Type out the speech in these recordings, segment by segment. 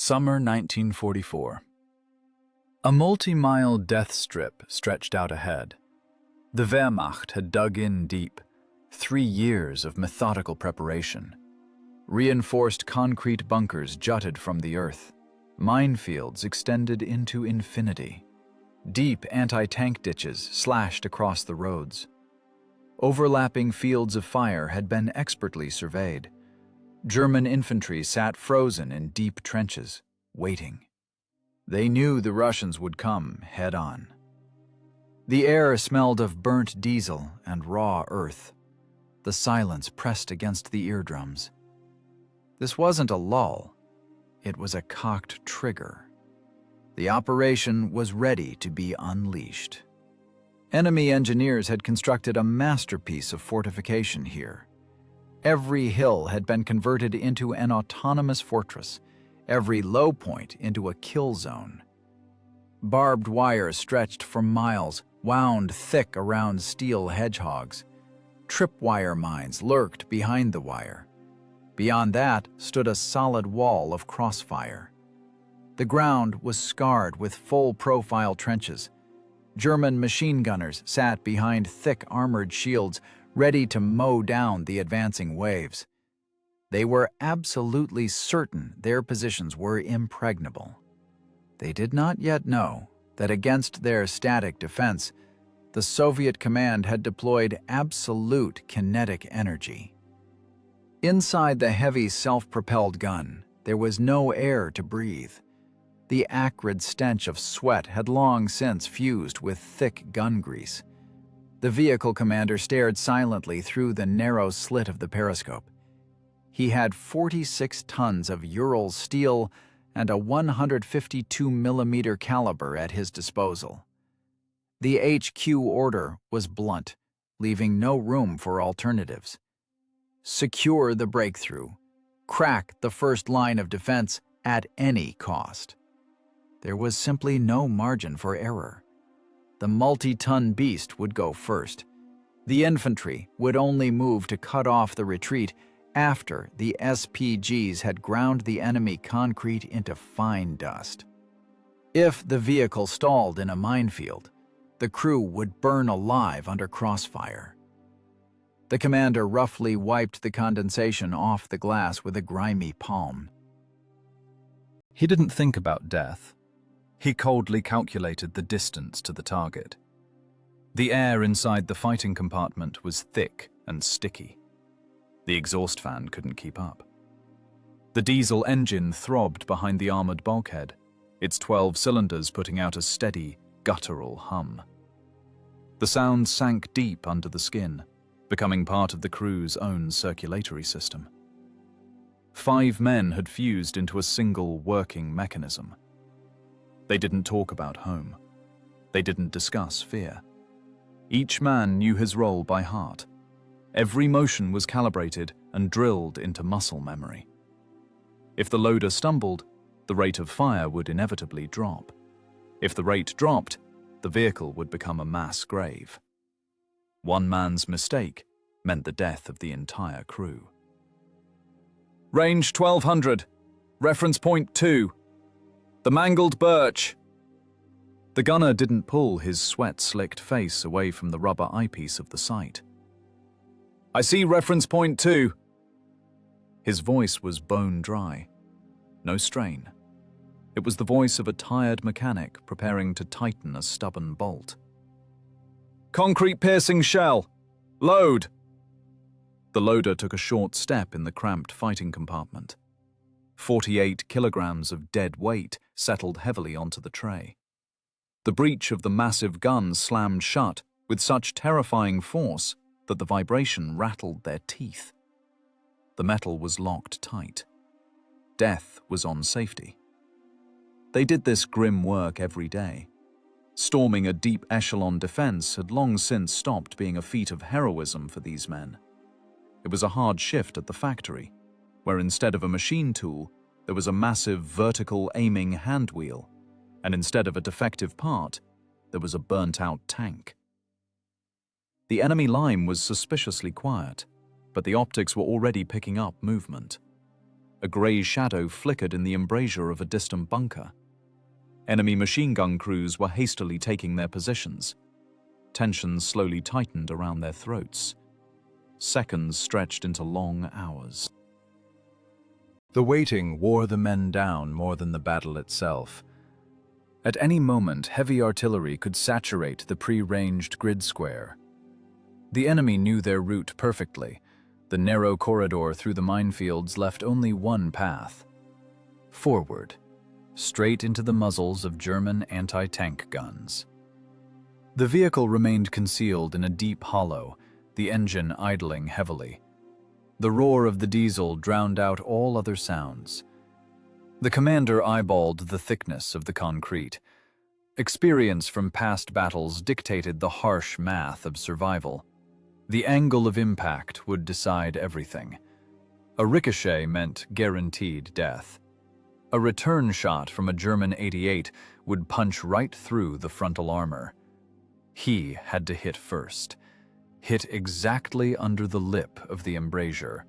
Summer 1944. A multi-mile death strip stretched out ahead. The Wehrmacht had dug in deep, 3 years of methodical preparation. Reinforced concrete bunkers jutted from the earth. Minefields extended into infinity. Deep anti-tank ditches slashed across the roads. Overlapping fields of fire had been expertly surveyed. German infantry sat frozen in deep trenches, waiting. They knew the Russians would come head-on. The air smelled of burnt diesel and raw earth. The silence pressed against the eardrums. This wasn't a lull. It was a cocked trigger. The operation was ready to be unleashed. Enemy engineers had constructed a masterpiece of fortification here. Every hill had been converted into an autonomous fortress, every low point into a kill zone. Barbed wire stretched for miles, wound thick around steel hedgehogs. Tripwire mines lurked behind the wire. Beyond that stood a solid wall of crossfire. The ground was scarred with full-profile trenches. German machine gunners sat behind thick armored shields, ready to mow down the advancing waves. They were absolutely certain their positions were impregnable. They did not yet know that against their static defense, the Soviet command had deployed absolute kinetic energy. Inside the heavy self-propelled gun, there was no air to breathe. The acrid stench of sweat had long since fused with thick gun grease. The vehicle commander stared silently through the narrow slit of the periscope. He had 46 tons of Ural steel and a 152mm caliber at his disposal. The HQ order was blunt, leaving no room for alternatives. Secure the breakthrough. Crack the first line of defense at any cost. There was simply no margin for error. The multi-ton beast would go first. The infantry would only move to cut off the retreat after the SPGs had ground the enemy concrete into fine dust. If the vehicle stalled in a minefield, the crew would burn alive under crossfire. The commander roughly wiped the condensation off the glass with a grimy palm. He didn't think about death. He coldly calculated the distance to the target. The air inside the fighting compartment was thick and sticky. The exhaust fan couldn't keep up. The diesel engine throbbed behind the armored bulkhead, its 12 cylinders putting out a steady, guttural hum. The sound sank deep under the skin, becoming part of the crew's own circulatory system. 5 men had fused into a single working mechanism. They didn't talk about home. They didn't discuss fear. Each man knew his role by heart. Every motion was calibrated and drilled into muscle memory. If the loader stumbled, the rate of fire would inevitably drop. If the rate dropped, the vehicle would become a mass grave. One man's mistake meant the death of the entire crew. Range 1200, reference point 2. The mangled birch. The gunner didn't pull his sweat-slicked face away from the rubber eyepiece of the sight. I see reference point 2. His voice was bone dry. No strain. It was the voice of a tired mechanic preparing to tighten a stubborn bolt. Concrete-piercing shell. Load. The loader took a short step in the cramped fighting compartment. 48 kilograms of dead weight settled heavily onto the tray. The breech of the massive gun slammed shut with such terrifying force that the vibration rattled their teeth. The metal was locked tight. Death was on safety. They did this grim work every day. Storming a deep echelon defense had long since stopped being a feat of heroism for these men. It was a hard shift at the factory, where instead of a machine tool, there was a massive vertical aiming hand wheel, and instead of a defective part, there was a burnt-out tank. The enemy line was suspiciously quiet, but the optics were already picking up movement. A grey shadow flickered in the embrasure of a distant bunker. Enemy machine gun crews were hastily taking their positions. Tensions slowly tightened around their throats. Seconds stretched into long hours. The waiting wore the men down more than the battle itself. At any moment, heavy artillery could saturate the pre-ranged grid square. The enemy knew their route perfectly. The narrow corridor through the minefields left only one path: forward, straight into the muzzles of German anti-tank guns. The vehicle remained concealed in a deep hollow, the engine idling heavily. The roar of the diesel drowned out all other sounds. The commander eyeballed the thickness of the concrete. Experience from past battles dictated the harsh math of survival. The angle of impact would decide everything. A ricochet meant guaranteed death. A return shot from a German 88 would punch right through the frontal armor. He had to hit first. Hit exactly under the lip of the embrasure.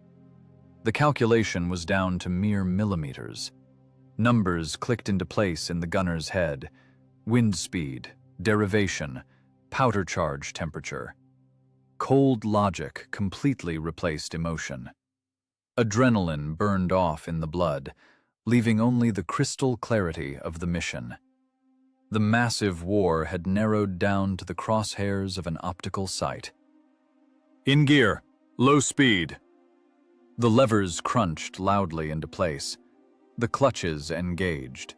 The calculation was down to mere millimeters. Numbers clicked into place in the gunner's head: wind speed, derivation, powder charge temperature. Cold logic completely replaced emotion. Adrenaline burned off in the blood, leaving only the crystal clarity of the mission. The massive war had narrowed down to the crosshairs of an optical sight. "In gear, low speed." The levers crunched loudly into place. The clutches engaged.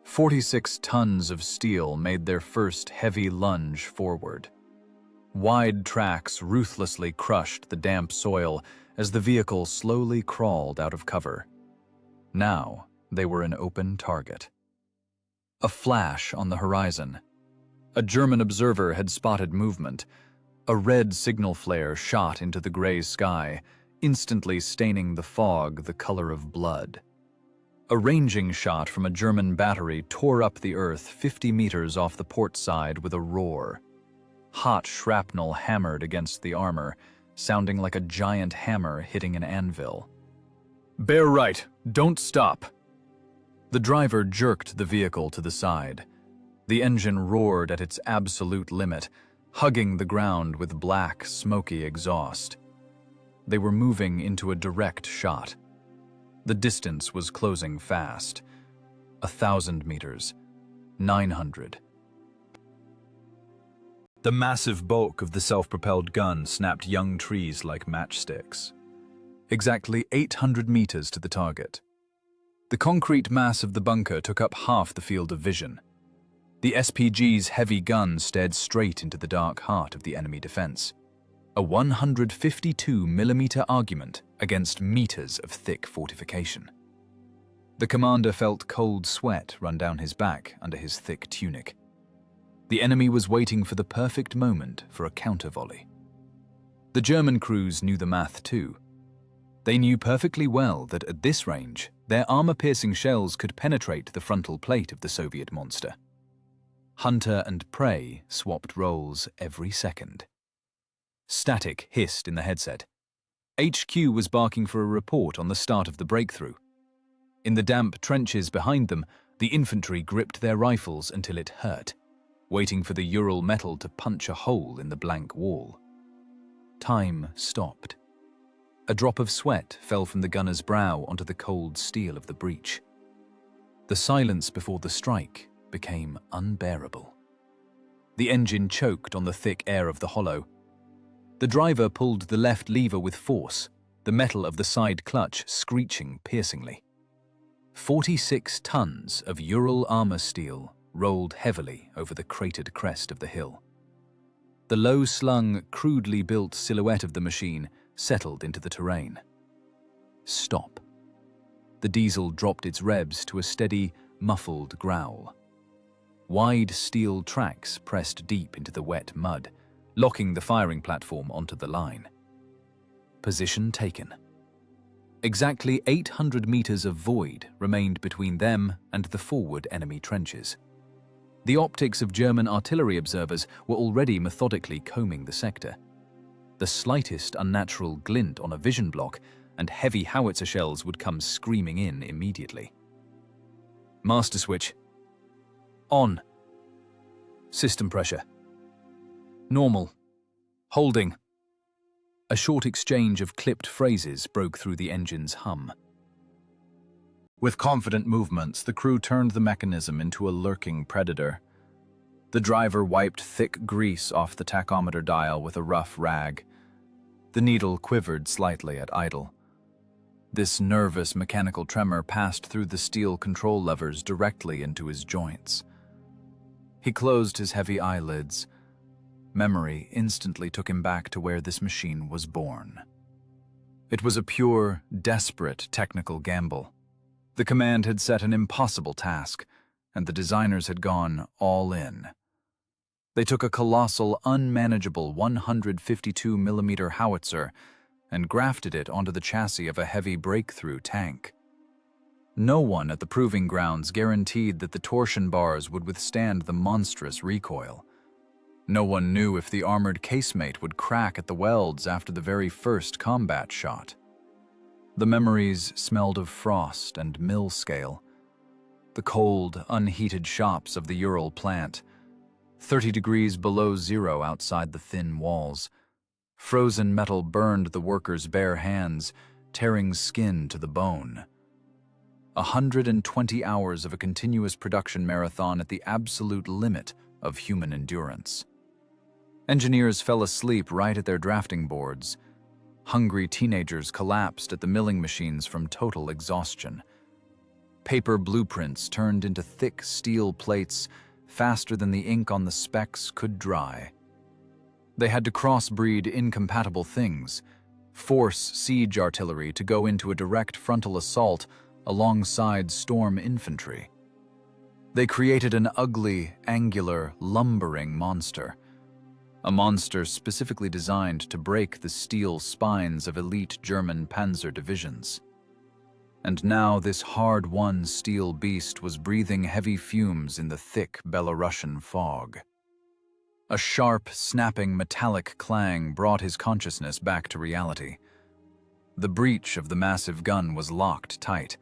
46 tons of steel made their first heavy lunge forward. Wide tracks ruthlessly crushed the damp soil as the vehicle slowly crawled out of cover. Now they were an open target. A flash on the horizon. A German observer had spotted movement. A red signal flare shot into the gray sky, instantly staining the fog the color of blood. A ranging shot from a German battery tore up the earth 50 meters off the port side with a roar. Hot shrapnel hammered against the armor, sounding like a giant hammer hitting an anvil. "Bear right, don't stop." The driver jerked the vehicle to the side. The engine roared at its absolute limit, hugging the ground with black, smoky exhaust. They were moving into a direct shot. The distance was closing fast. 1,000 meters. 900. The massive bulk of the self-propelled gun snapped young trees like matchsticks. Exactly 800 meters to the target. The concrete mass of the bunker took up half the field of vision. The SPG's heavy gun stared straight into the dark heart of the enemy defense. A 152mm argument against meters of thick fortification. The commander felt cold sweat run down his back under his thick tunic. The enemy was waiting for the perfect moment for a counter-volley. The German crews knew the math too. They knew perfectly well that at this range, their armor-piercing shells could penetrate the frontal plate of the Soviet monster. Hunter and prey swapped roles every second. Static hissed in the headset. HQ was barking for a report on the start of the breakthrough. In the damp trenches behind them, the infantry gripped their rifles until it hurt, waiting for the Ural metal to punch a hole in the blank wall. Time stopped. A drop of sweat fell from the gunner's brow onto the cold steel of the breech. The silence before the strike became unbearable. The engine choked on the thick air of the hollow. The driver pulled the left lever with force, the metal of the side clutch screeching piercingly. 46 tons of Ural armor steel rolled heavily over the cratered crest of the hill. The low-slung, crudely built silhouette of the machine settled into the terrain. Stop. The diesel dropped its revs to a steady, muffled growl. Wide steel tracks pressed deep into the wet mud, locking the firing platform onto the line. Position taken. Exactly 800 meters of void remained between them and the forward enemy trenches. The optics of German artillery observers were already methodically combing the sector. The slightest unnatural glint on a vision block, and heavy howitzer shells would come screaming in immediately. Master switch. On. System pressure. Normal. Holding. A short exchange of clipped phrases broke through the engine's hum. With confident movements, the crew turned the mechanism into a lurking predator. The driver wiped thick grease off the tachometer dial with a rough rag. The needle quivered slightly at idle. This nervous mechanical tremor passed through the steel control levers directly into his joints. He closed his heavy eyelids. Memory instantly took him back to where this machine was born. It was a pure, desperate technical gamble. The command had set an impossible task, and the designers had gone all in. They took a colossal, unmanageable 152mm howitzer and grafted it onto the chassis of a heavy breakthrough tank. No one at the proving grounds guaranteed that the torsion bars would withstand the monstrous recoil. No one knew if the armored casemate would crack at the welds after the very first combat shot. The memories smelled of frost and mill scale. The cold, unheated shops of the Ural plant, 30 degrees below zero outside the thin walls. Frozen metal burned the workers' bare hands, tearing skin to the bone. 120 hours of a continuous production marathon at the absolute limit of human endurance. Engineers fell asleep right at their drafting boards. Hungry teenagers collapsed at the milling machines from total exhaustion. Paper blueprints turned into thick steel plates faster than the ink on the specs could dry. They had to crossbreed incompatible things, force siege artillery to go into a direct frontal assault alongside storm infantry. They created an ugly, angular, lumbering monster. A monster specifically designed to break the steel spines of elite German panzer divisions. And now this hard-won steel beast was breathing heavy fumes in the thick Belarusian fog. A sharp, snapping metallic clang brought his consciousness back to reality. The breech of the massive gun was locked tight.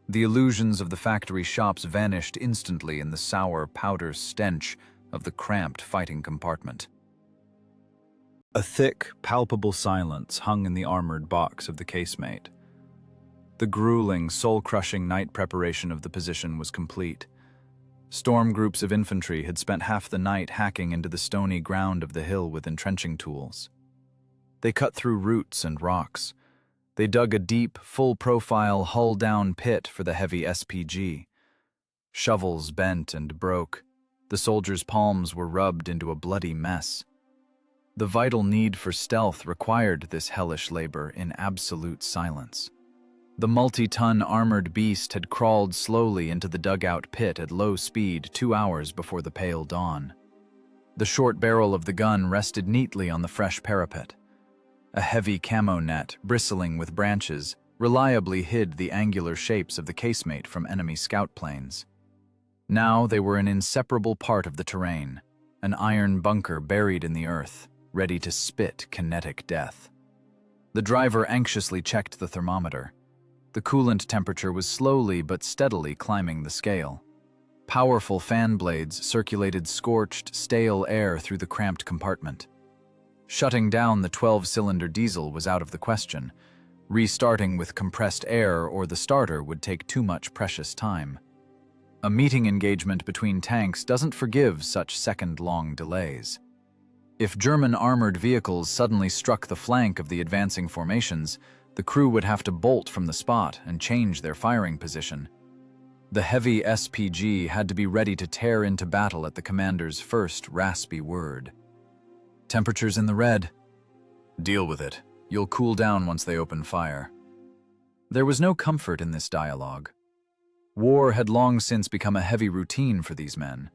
The illusions of the factory shops vanished instantly in the sour powder stench of the cramped fighting compartment. A thick, palpable silence hung in the armored box of the casemate. The grueling, soul-crushing night preparation of the position was complete. Storm groups of infantry had spent half the night hacking into the stony ground of the hill with entrenching tools. They cut through roots and rocks. They dug a deep, full-profile, hull-down pit for the heavy SPG. Shovels bent and broke. The soldiers' palms were rubbed into a bloody mess. The vital need for stealth required this hellish labor in absolute silence. The multi-ton armored beast had crawled slowly into the dugout pit at low speed 2 hours before the pale dawn. The short barrel of the gun rested neatly on the fresh parapet. A heavy camo net, bristling with branches, reliably hid the angular shapes of the casemate from enemy scout planes. Now they were an inseparable part of the terrain, an iron bunker buried in the earth, ready to spit kinetic death. The driver anxiously checked the thermometer. The coolant temperature was slowly but steadily climbing the scale. Powerful fan blades circulated scorched, stale air through the cramped compartment. Shutting down the 12-cylinder diesel was out of the question. Restarting with compressed air or the starter would take too much precious time. A meeting engagement between tanks doesn't forgive such second-long delays. If German armored vehicles suddenly struck the flank of the advancing formations, the crew would have to bolt from the spot and change their firing position. The heavy SPG had to be ready to tear into battle at the commander's first raspy word. Temperatures in the red. Deal with it. You'll cool down once they open fire. There was no comfort in this dialogue. War had long since become a heavy routine for these men.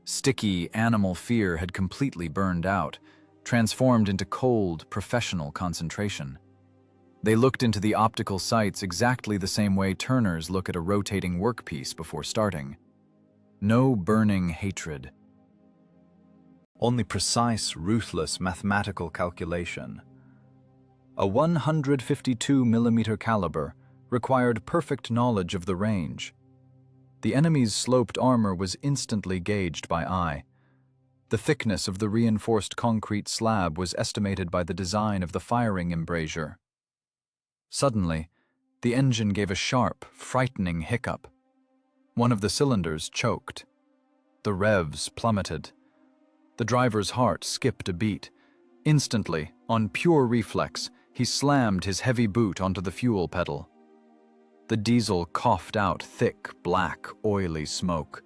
Sticky, animal fear had completely burned out, transformed into cold, professional concentration. They looked into the optical sights exactly the same way turners look at a rotating workpiece before starting. No burning hatred. Only precise, ruthless mathematical calculation. A 152mm caliber required perfect knowledge of the range. The enemy's sloped armor was instantly gauged by eye. The thickness of the reinforced concrete slab was estimated by the design of the firing embrasure. Suddenly, the engine gave a sharp, frightening hiccup. One of the cylinders choked. The revs plummeted. The driver's heart skipped a beat. Instantly, on pure reflex, he slammed his heavy boot onto the fuel pedal. The diesel coughed out thick, black, oily smoke.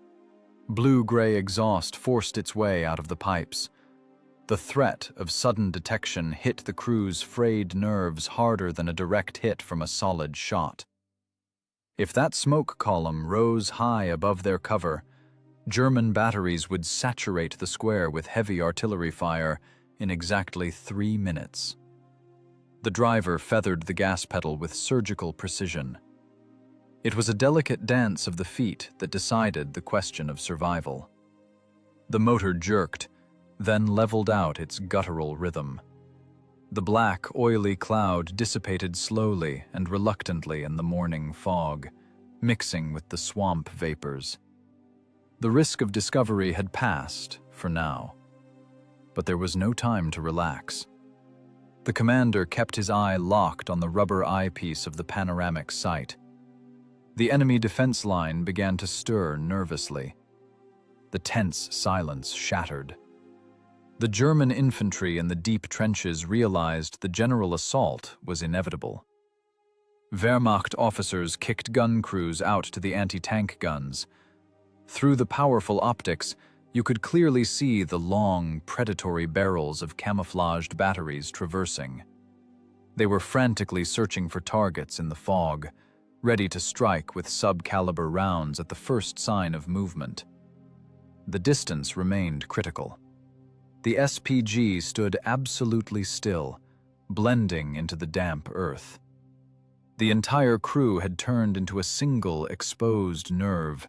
Blue-gray exhaust forced its way out of the pipes. The threat of sudden detection hit the crew's frayed nerves harder than a direct hit from a solid shot. If that smoke column rose high above their cover, German batteries would saturate the square with heavy artillery fire in exactly 3 minutes. The driver feathered the gas pedal with surgical precision. It was a delicate dance of the feet that decided the question of survival. The motor jerked, then leveled out its guttural rhythm. The black, oily cloud dissipated slowly and reluctantly in the morning fog, mixing with the swamp vapors. The risk of discovery had passed, for now. But there was no time to relax. The commander kept his eye locked on the rubber eyepiece of the panoramic sight. The enemy defense line began to stir nervously. The tense silence shattered. The German infantry in the deep trenches realized the general assault was inevitable. Wehrmacht officers kicked gun crews out to the anti-tank guns. Through the powerful optics, you could clearly see the long, predatory barrels of camouflaged batteries traversing. They were frantically searching for targets in the fog, ready to strike with sub-caliber rounds at the first sign of movement. The distance remained critical. The SPG stood absolutely still, blending into the damp earth. The entire crew had turned into a single exposed nerve,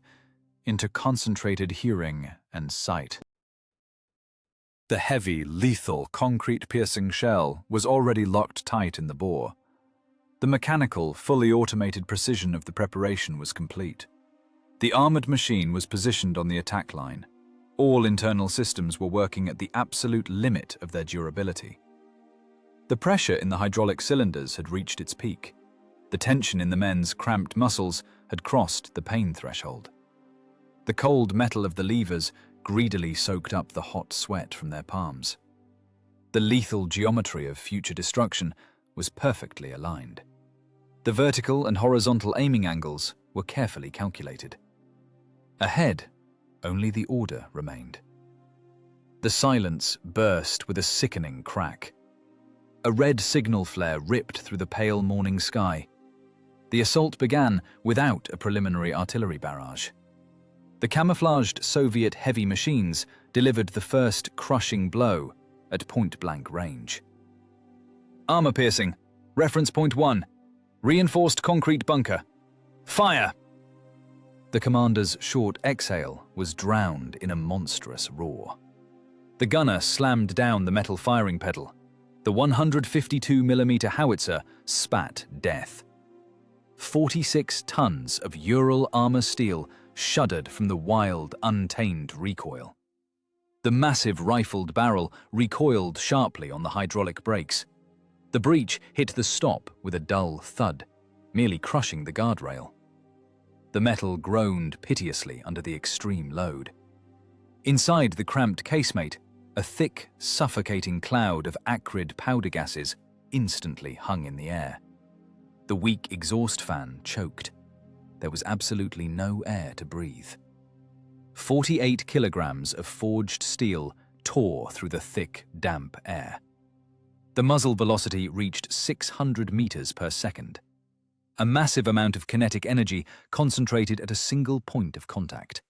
into concentrated hearing and sight. The heavy, lethal, concrete-piercing shell was already locked tight in the bore. The mechanical, fully automated precision of the preparation was complete. The armored machine was positioned on the attack line. All internal systems were working at the absolute limit of their durability. The pressure in the hydraulic cylinders had reached its peak. The tension in the men's cramped muscles had crossed the pain threshold. The cold metal of the levers greedily soaked up the hot sweat from their palms. The lethal geometry of future destruction was perfectly aligned. The vertical and horizontal aiming angles were carefully calculated. Ahead, only the order remained. The silence burst with a sickening crack. A red signal flare ripped through the pale morning sky. The assault began without a preliminary artillery barrage. The camouflaged Soviet heavy machines delivered the first crushing blow at point-blank range. Armor piercing. Reference point 1. Reinforced concrete bunker. Fire! The commander's short exhale was drowned in a monstrous roar. The gunner slammed down the metal firing pedal. The 152mm howitzer spat death. 46 tons of Ural armor steel shuddered from the wild, untamed recoil. The massive rifled barrel recoiled sharply on the hydraulic brakes. The breech hit the stop with a dull thud, merely crushing the guardrail. The metal groaned piteously under the extreme load. Inside the cramped casemate, a thick, suffocating cloud of acrid powder gases instantly hung in the air. The weak exhaust fan choked. There was absolutely no air to breathe. 48 kilograms of forged steel tore through the thick, damp air. The muzzle velocity reached 600 meters per second. A massive amount of kinetic energy concentrated at a single point of contact.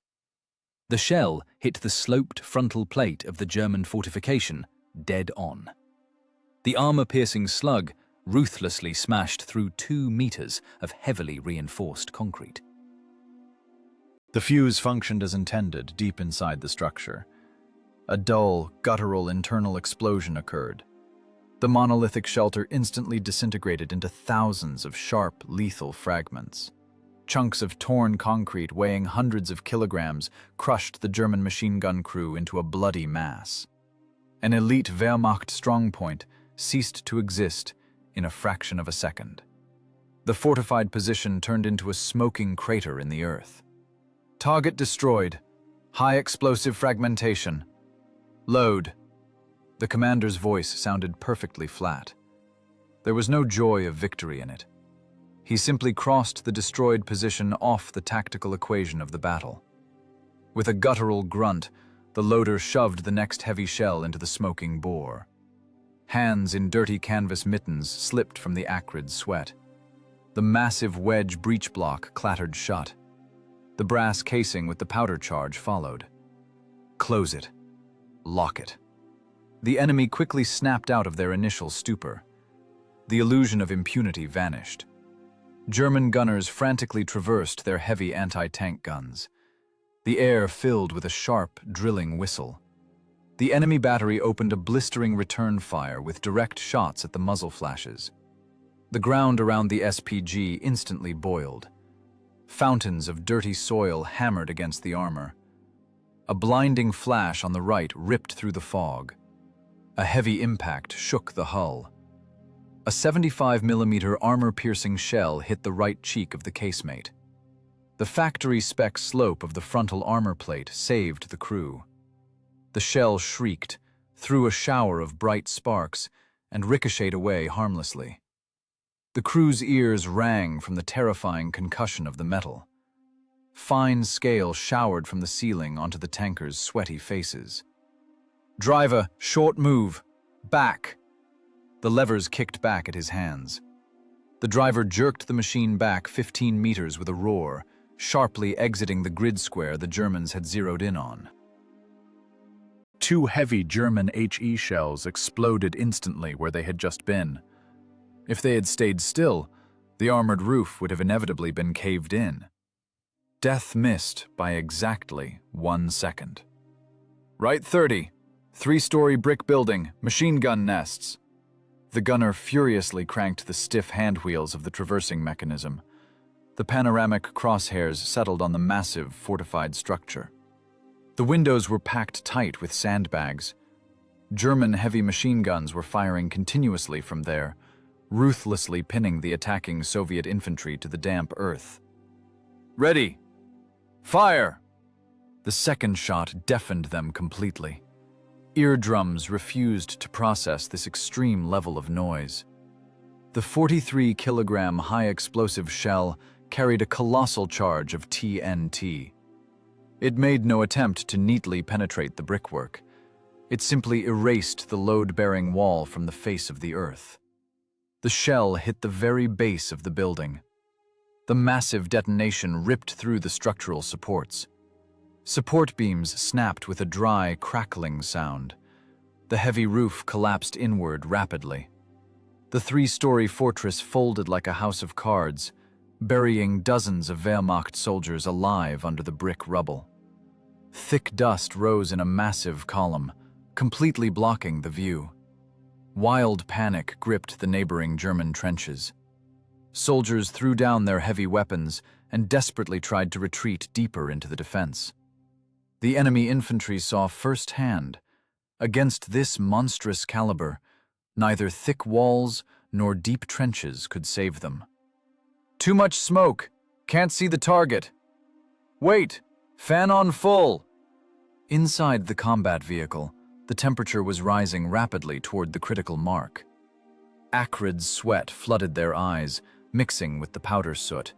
The shell hit the sloped frontal plate of the German fortification dead on. The armor-piercing slug ruthlessly smashed through 2 meters of heavily reinforced concrete. The fuse functioned as intended deep inside the structure. A dull, guttural internal explosion occurred. The monolithic shelter instantly disintegrated into thousands of sharp, lethal fragments. Chunks of torn concrete weighing hundreds of kilograms crushed the German machine gun crew into a bloody mass. An elite Wehrmacht strongpoint ceased to exist in a fraction of a second. The fortified position turned into a smoking crater in the earth. Target destroyed. High explosive fragmentation. Load. The commander's voice sounded perfectly flat. There was no joy of victory in it. He simply crossed the destroyed position off the tactical equation of the battle. With a guttural grunt, the loader shoved the next heavy shell into the smoking bore. Hands in dirty canvas mittens slipped from the acrid sweat. The massive wedge breech block clattered shut. The brass casing with the powder charge followed. Close it. Lock it. The enemy quickly snapped out of their initial stupor. The illusion of impunity vanished. German gunners frantically traversed their heavy anti-tank guns. The air filled with a sharp, drilling whistle. The enemy battery opened a blistering return fire with direct shots at the muzzle flashes. The ground around the SPG instantly boiled. Fountains of dirty soil hammered against the armor. A blinding flash on the right ripped through the fog. A heavy impact shook the hull. A 75mm armor-piercing shell hit the right cheek of the casemate. The factory-spec slope of the frontal armor plate saved the crew. The shell shrieked, threw a shower of bright sparks, and ricocheted away harmlessly. The crew's ears rang from the terrifying concussion of the metal. Fine scale showered from the ceiling onto the tankers' sweaty faces. "Driver, short move! Back!" The levers kicked back at his hands. The driver jerked the machine back 15 meters with a roar, sharply exiting the grid square the Germans had zeroed in on. 2 heavy German HE shells exploded instantly where they had just been. If they had stayed still, the armored roof would have inevitably been caved in. Death missed by exactly 1 second. "Right 30. 3-story brick building, machine gun nests." The gunner furiously cranked the stiff hand wheels of the traversing mechanism. The panoramic crosshairs settled on the massive, fortified structure. The windows were packed tight with sandbags. German heavy machine guns were firing continuously from there, ruthlessly pinning the attacking Soviet infantry to the damp earth. "Ready! Fire!" The second shot deafened them completely. Eardrums refused to process this extreme level of noise. The 43-kilogram high-explosive shell carried a colossal charge of TNT. It made no attempt to neatly penetrate the brickwork. It simply erased the load-bearing wall from the face of the earth. The shell hit the very base of the building. The massive detonation ripped through the structural supports. Support beams snapped with a dry, crackling sound. The heavy roof collapsed inward rapidly. The 3-story fortress folded like a house of cards, burying dozens of Wehrmacht soldiers alive under the brick rubble. Thick dust rose in a massive column, completely blocking the view. Wild panic gripped the neighboring German trenches. Soldiers threw down their heavy weapons and desperately tried to retreat deeper into the defense. The enemy infantry saw firsthand, against this monstrous caliber, neither thick walls nor deep trenches could save them. "Too much smoke! Can't see the target! Wait! Fan on full!" Inside the combat vehicle, the temperature was rising rapidly toward the critical mark. Acrid sweat flooded their eyes, mixing with the powder soot.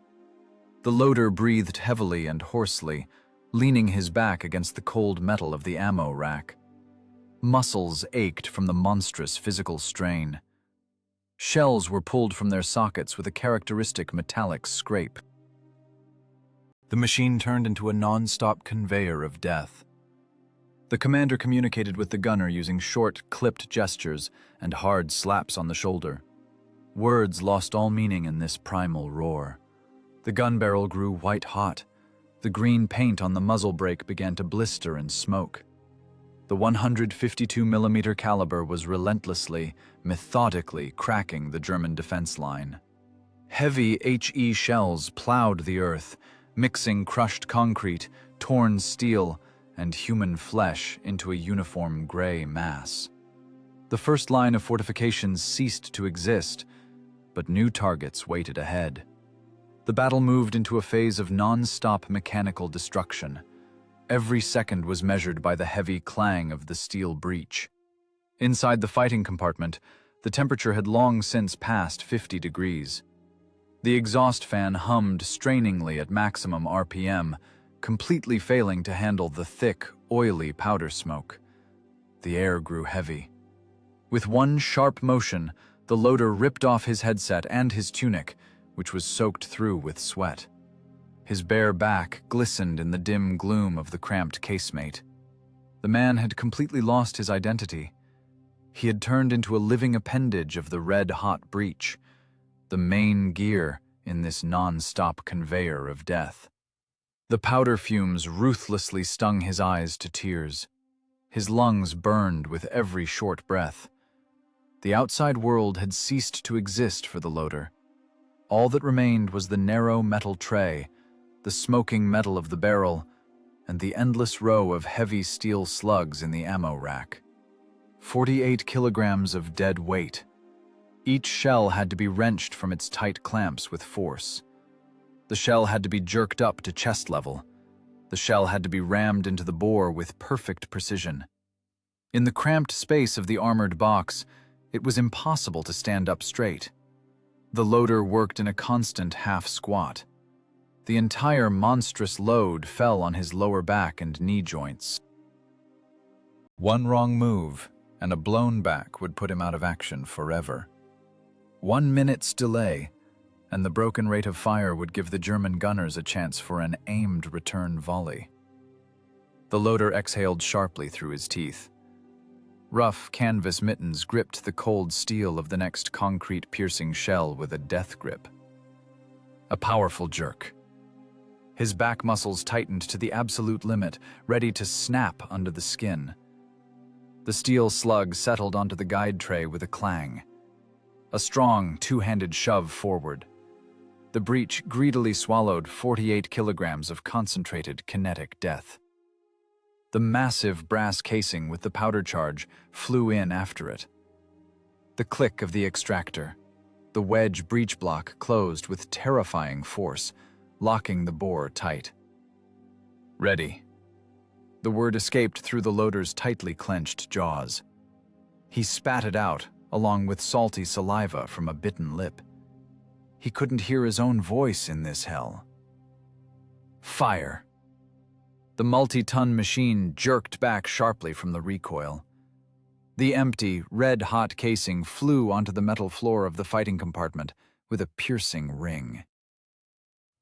The loader breathed heavily and hoarsely, leaning his back against the cold metal of the ammo rack. Muscles ached from the monstrous physical strain. Shells were pulled from their sockets with a characteristic metallic scrape. The machine turned into a non-stop conveyor of death. The commander communicated with the gunner using short, clipped gestures and hard slaps on the shoulder. Words lost all meaning in this primal roar. The gun barrel grew white-hot. The green paint on the muzzle brake began to blister and smoke. The 152mm caliber was relentlessly, methodically cracking the German defense line. Heavy HE shells plowed the earth, mixing crushed concrete, torn steel, and human flesh into a uniform gray mass. The first line of fortifications ceased to exist, but new targets waited ahead. The battle moved into a phase of non-stop mechanical destruction. Every second was measured by the heavy clang of the steel breach. Inside the fighting compartment, the temperature had long since passed 50 degrees. The exhaust fan hummed strainingly at maximum RPM, completely failing to handle the thick, oily powder smoke. The air grew heavy. With one sharp motion, the loader ripped off his headset and his tunic, which was soaked through with sweat. His bare back glistened in the dim gloom of the cramped casemate. The man had completely lost his identity. He had turned into a living appendage of the red-hot breach, the main gear in this non-stop conveyor of death. The powder fumes ruthlessly stung his eyes to tears. His lungs burned with every short breath. The outside world had ceased to exist for the loader. All that remained was the narrow metal tray, the smoking metal of the barrel, and the endless row of heavy steel slugs in the ammo rack. 48 kilograms of dead weight. Each shell had to be wrenched from its tight clamps with force. The shell had to be jerked up to chest level. The shell had to be rammed into the bore with perfect precision. In the cramped space of the armored box, it was impossible to stand up straight. The loader worked in a constant half-squat. The entire monstrous load fell on his lower back and knee joints. One wrong move, and a blown back would put him out of action forever. 1 minute's delay, and the broken rate of fire would give the German gunners a chance for an aimed return volley. The loader exhaled sharply through his teeth. Rough canvas mittens gripped the cold steel of the next concrete-piercing shell with a death grip. A powerful jerk. His back muscles tightened to the absolute limit, ready to snap under the skin. The steel slug settled onto the guide tray with a clang. A strong, two-handed shove forward. The breach greedily swallowed 48 kilograms of concentrated kinetic death. The massive brass casing with the powder charge flew in after it. The click of the extractor. The wedge breech block closed with terrifying force, locking the bore tight. Ready. The word escaped through the loader's tightly clenched jaws. He spat it out, along with salty saliva from a bitten lip. He couldn't hear his own voice in this hell. Fire. The multi-ton machine jerked back sharply from the recoil. The empty, red-hot casing flew onto the metal floor of the fighting compartment with a piercing ring.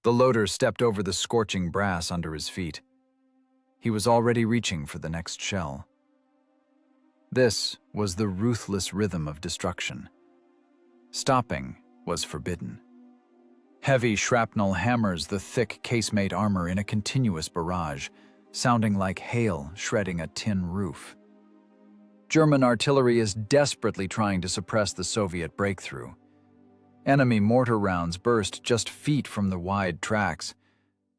The loader stepped over the scorching brass under his feet. He was already reaching for the next shell. This was the ruthless rhythm of destruction. Stopping was forbidden. Heavy shrapnel hammers the thick casemate armor in a continuous barrage, sounding like hail shredding a tin roof. German artillery is desperately trying to suppress the Soviet breakthrough. Enemy mortar rounds burst just feet from the wide tracks,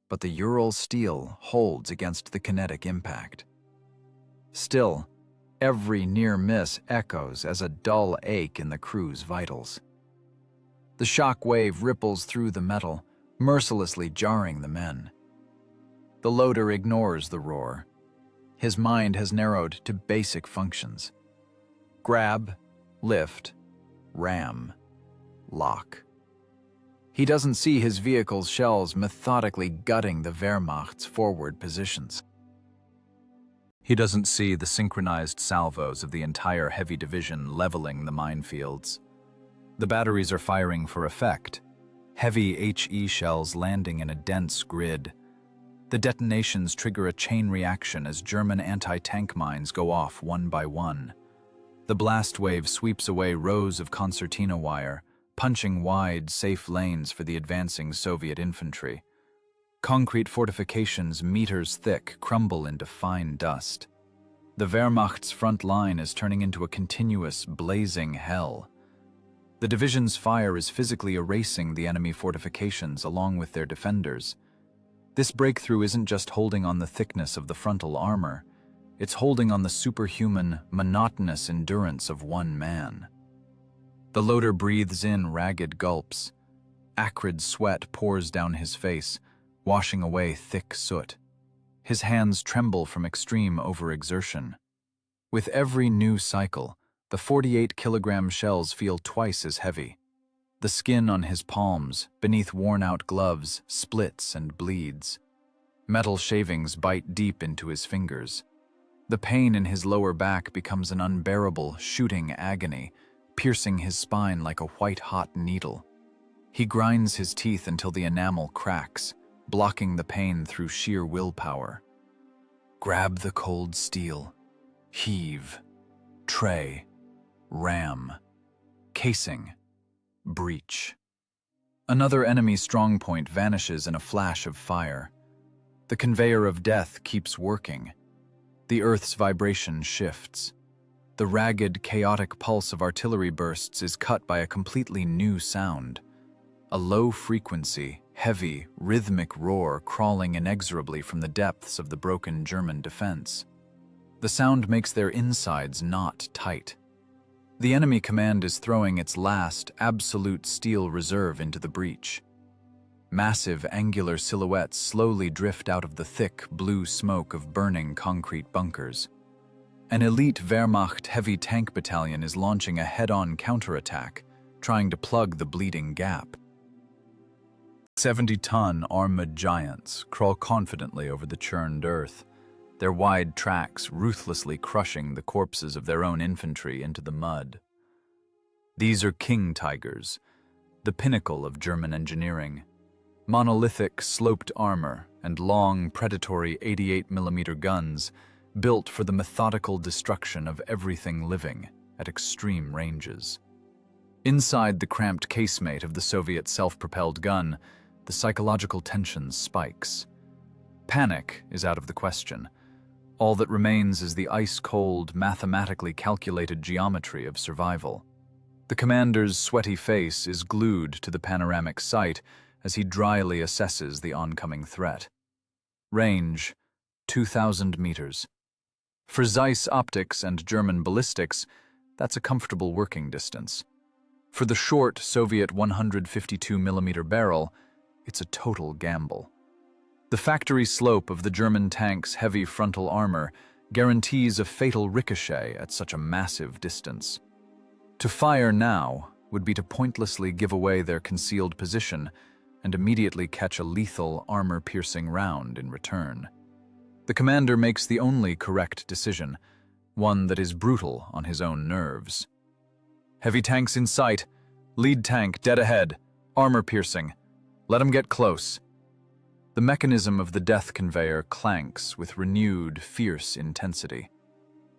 but the Ural steel holds against the kinetic impact. Still, every near miss echoes as a dull ache in the crew's vitals. The shock wave ripples through the metal, mercilessly jarring the men. The loader ignores the roar. His mind has narrowed to basic functions. Grab, lift, ram, lock. He doesn't see his vehicle's shells methodically gutting the Wehrmacht's forward positions. He doesn't see the synchronized salvos of the entire heavy division leveling the minefields. The batteries are firing for effect, heavy HE shells landing in a dense grid. The detonations trigger a chain reaction as German anti-tank mines go off one by one. The blast wave sweeps away rows of concertina wire, punching wide, safe lanes for the advancing Soviet infantry. Concrete fortifications meters thick crumble into fine dust. The Wehrmacht's front line is turning into a continuous, blazing hell. The division's fire is physically erasing the enemy fortifications along with their defenders. This breakthrough isn't just holding on the thickness of the frontal armor, it's holding on the superhuman, monotonous endurance of one man. The loader breathes in ragged gulps. Acrid sweat pours down his face, washing away thick soot. His hands tremble from extreme overexertion. With every new cycle, the 48-kilogram shells feel twice as heavy. The skin on his palms, beneath worn-out gloves, splits and bleeds. Metal shavings bite deep into his fingers. The pain in his lower back becomes an unbearable, shooting agony, piercing his spine like a white-hot needle. He grinds his teeth until the enamel cracks, blocking the pain through sheer willpower. Grab the cold steel. Heave. Tray. Ram. Casing. Breach. Another enemy strongpoint vanishes in a flash of fire. The conveyor of death keeps working. The Earth's vibration shifts. The ragged, chaotic pulse of artillery bursts is cut by a completely new sound. A low-frequency, heavy, rhythmic roar crawling inexorably from the depths of the broken German defense. The sound makes their insides knot tight. The enemy command is throwing its last, absolute steel reserve into the breach. Massive, angular silhouettes slowly drift out of the thick, blue smoke of burning concrete bunkers. An elite Wehrmacht heavy tank battalion is launching a head-on counterattack, trying to plug the bleeding gap. 70-ton armored giants crawl confidently over the churned earth, their wide tracks ruthlessly crushing the corpses of their own infantry into the mud. These are King Tigers, the pinnacle of German engineering. Monolithic, sloped armor and long, predatory 88mm guns built for the methodical destruction of everything living at extreme ranges. Inside the cramped casemate of the Soviet self-propelled gun, the psychological tension spikes. Panic is out of the question. All that remains is the ice-cold, mathematically calculated geometry of survival. The commander's sweaty face is glued to the panoramic sight as he dryly assesses the oncoming threat. Range, 2,000 meters. For Zeiss optics and German ballistics, that's a comfortable working distance. For the short Soviet 152mm barrel, it's a total gamble. The factory slope of the German tank's heavy frontal armor guarantees a fatal ricochet at such a massive distance. To fire now would be to pointlessly give away their concealed position and immediately catch a lethal, armor-piercing round in return. The commander makes the only correct decision, one that is brutal on his own nerves. Heavy tanks in sight, lead tank dead ahead, armor-piercing. Let him get close. The mechanism of the death conveyor clanks with renewed, fierce intensity.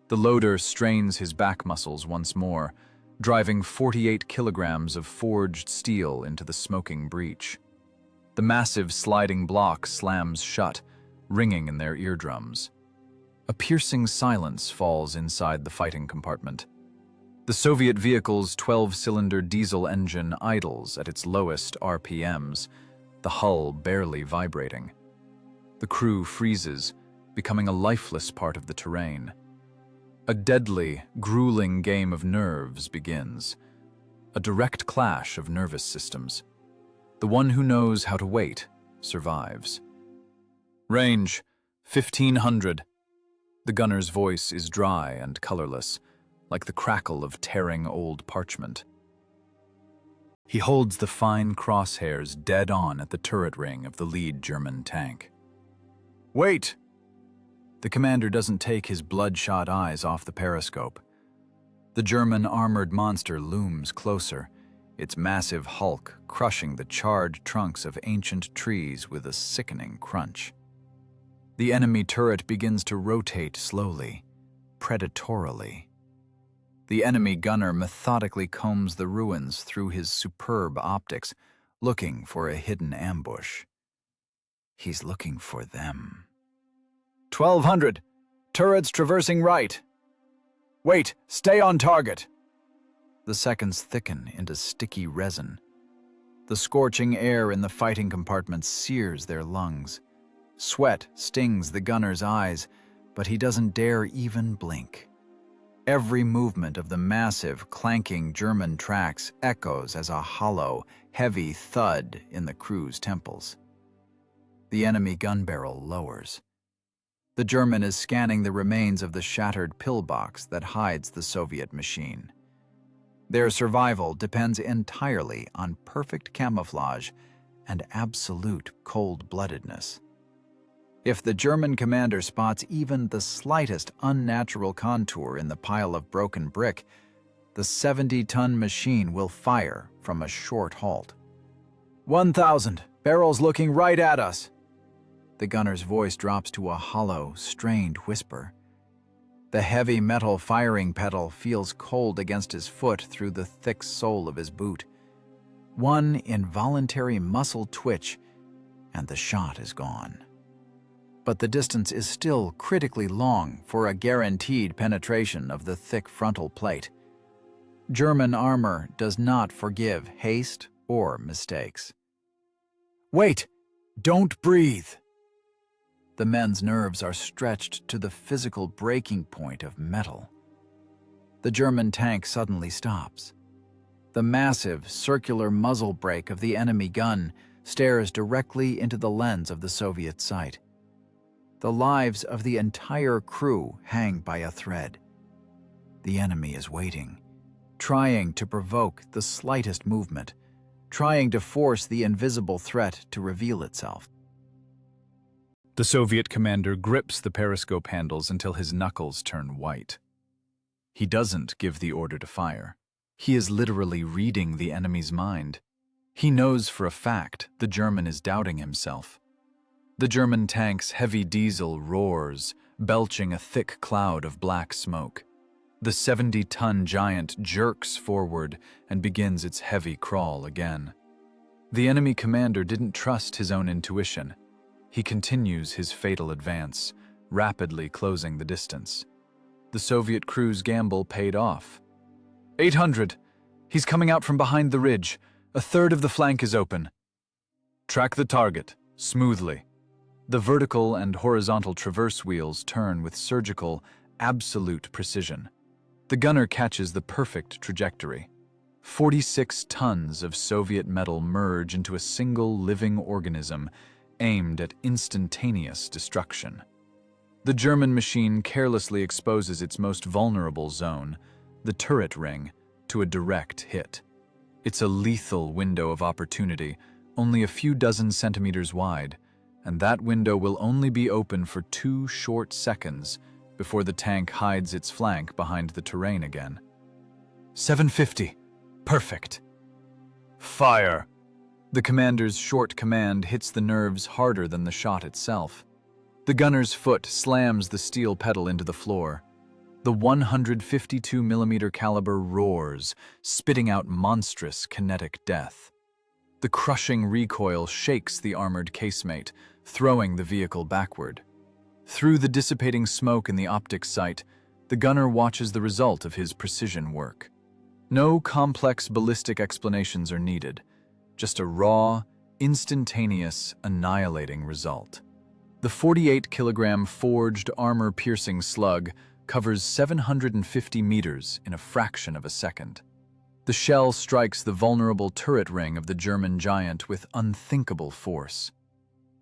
The loader strains his back muscles once more, driving 48 kilograms of forged steel into the smoking breach. The massive sliding block slams shut, ringing in their eardrums. A piercing silence falls inside the fighting compartment. The Soviet vehicle's 12-cylinder diesel engine idles at its lowest RPMs, the hull barely vibrating. The crew freezes, becoming a lifeless part of the terrain. A deadly, grueling game of nerves begins. A direct clash of nervous systems. The one who knows how to wait survives. Range, 1,500. The gunner's voice is dry and colorless, like the crackle of tearing old parchment. He holds the fine crosshairs dead on at the turret ring of the lead German tank. Wait! The commander doesn't take his bloodshot eyes off the periscope. The German armored monster looms closer, its massive hulk crushing the charred trunks of ancient trees with a sickening crunch. The enemy turret begins to rotate slowly, predatorily. The enemy gunner methodically combs the ruins through his superb optics, looking for a hidden ambush. He's looking for them. 1,200! Turrets traversing right. Wait, stay on target. The seconds thicken into sticky resin. The scorching air in the fighting compartments sears their lungs. Sweat stings the gunner's eyes, but he doesn't dare even blink. Every movement of the massive, clanking German tracks echoes as a hollow, heavy thud in the crew's temples. The enemy gun barrel lowers. The German is scanning the remains of the shattered pillbox that hides the Soviet machine. Their survival depends entirely on perfect camouflage and absolute cold-bloodedness. If the German commander spots even the slightest unnatural contour in the pile of broken brick, the 70-ton machine will fire from a short halt. 1,000, barrels looking right at us. The gunner's voice drops to a hollow, strained whisper. The heavy metal firing pedal feels cold against his foot through the thick sole of his boot. One involuntary muscle twitch, and the shot is gone. But the distance is still critically long for a guaranteed penetration of the thick frontal plate. German armor does not forgive haste or mistakes. Wait! Don't breathe! The men's nerves are stretched to the physical breaking point of metal. The German tank suddenly stops. The massive, circular muzzle brake of the enemy gun stares directly into the lens of the Soviet sight. The lives of the entire crew hang by a thread. The enemy is waiting, trying to provoke the slightest movement, trying to force the invisible threat to reveal itself. The Soviet commander grips the periscope handles until his knuckles turn white. He doesn't give the order to fire. He is literally reading the enemy's mind. He knows for a fact the German is doubting himself. The German tank's heavy diesel roars, belching a thick cloud of black smoke. The 70-ton giant jerks forward and begins its heavy crawl again. The enemy commander didn't trust his own intuition. He continues his fatal advance, rapidly closing the distance. The Soviet crew's gamble paid off. 800! He's coming out from behind the ridge. A third of the flank is open. Track the target, smoothly. The vertical and horizontal traverse wheels turn with surgical, absolute precision. The gunner catches the perfect trajectory. 46 tons of Soviet metal merge into a single living organism aimed at instantaneous destruction. The German machine carelessly exposes its most vulnerable zone, the turret ring, to a direct hit. It's a lethal window of opportunity, only a few dozen centimeters wide, and that window will only be open for 2 short seconds before the tank hides its flank behind the terrain again. 750. Perfect. Fire! The commander's short command hits the nerves harder than the shot itself. The gunner's foot slams the steel pedal into the floor. The 152mm caliber roars, spitting out monstrous kinetic death. The crushing recoil shakes the armored casemate, throwing the vehicle backward. Through the dissipating smoke in the optics sight, the gunner watches the result of his precision work. No complex ballistic explanations are needed, just a raw, instantaneous, annihilating result. The 48-kilogram forged armor-piercing slug covers 750 meters in a fraction of a second. The shell strikes the vulnerable turret ring of the German giant with unthinkable force.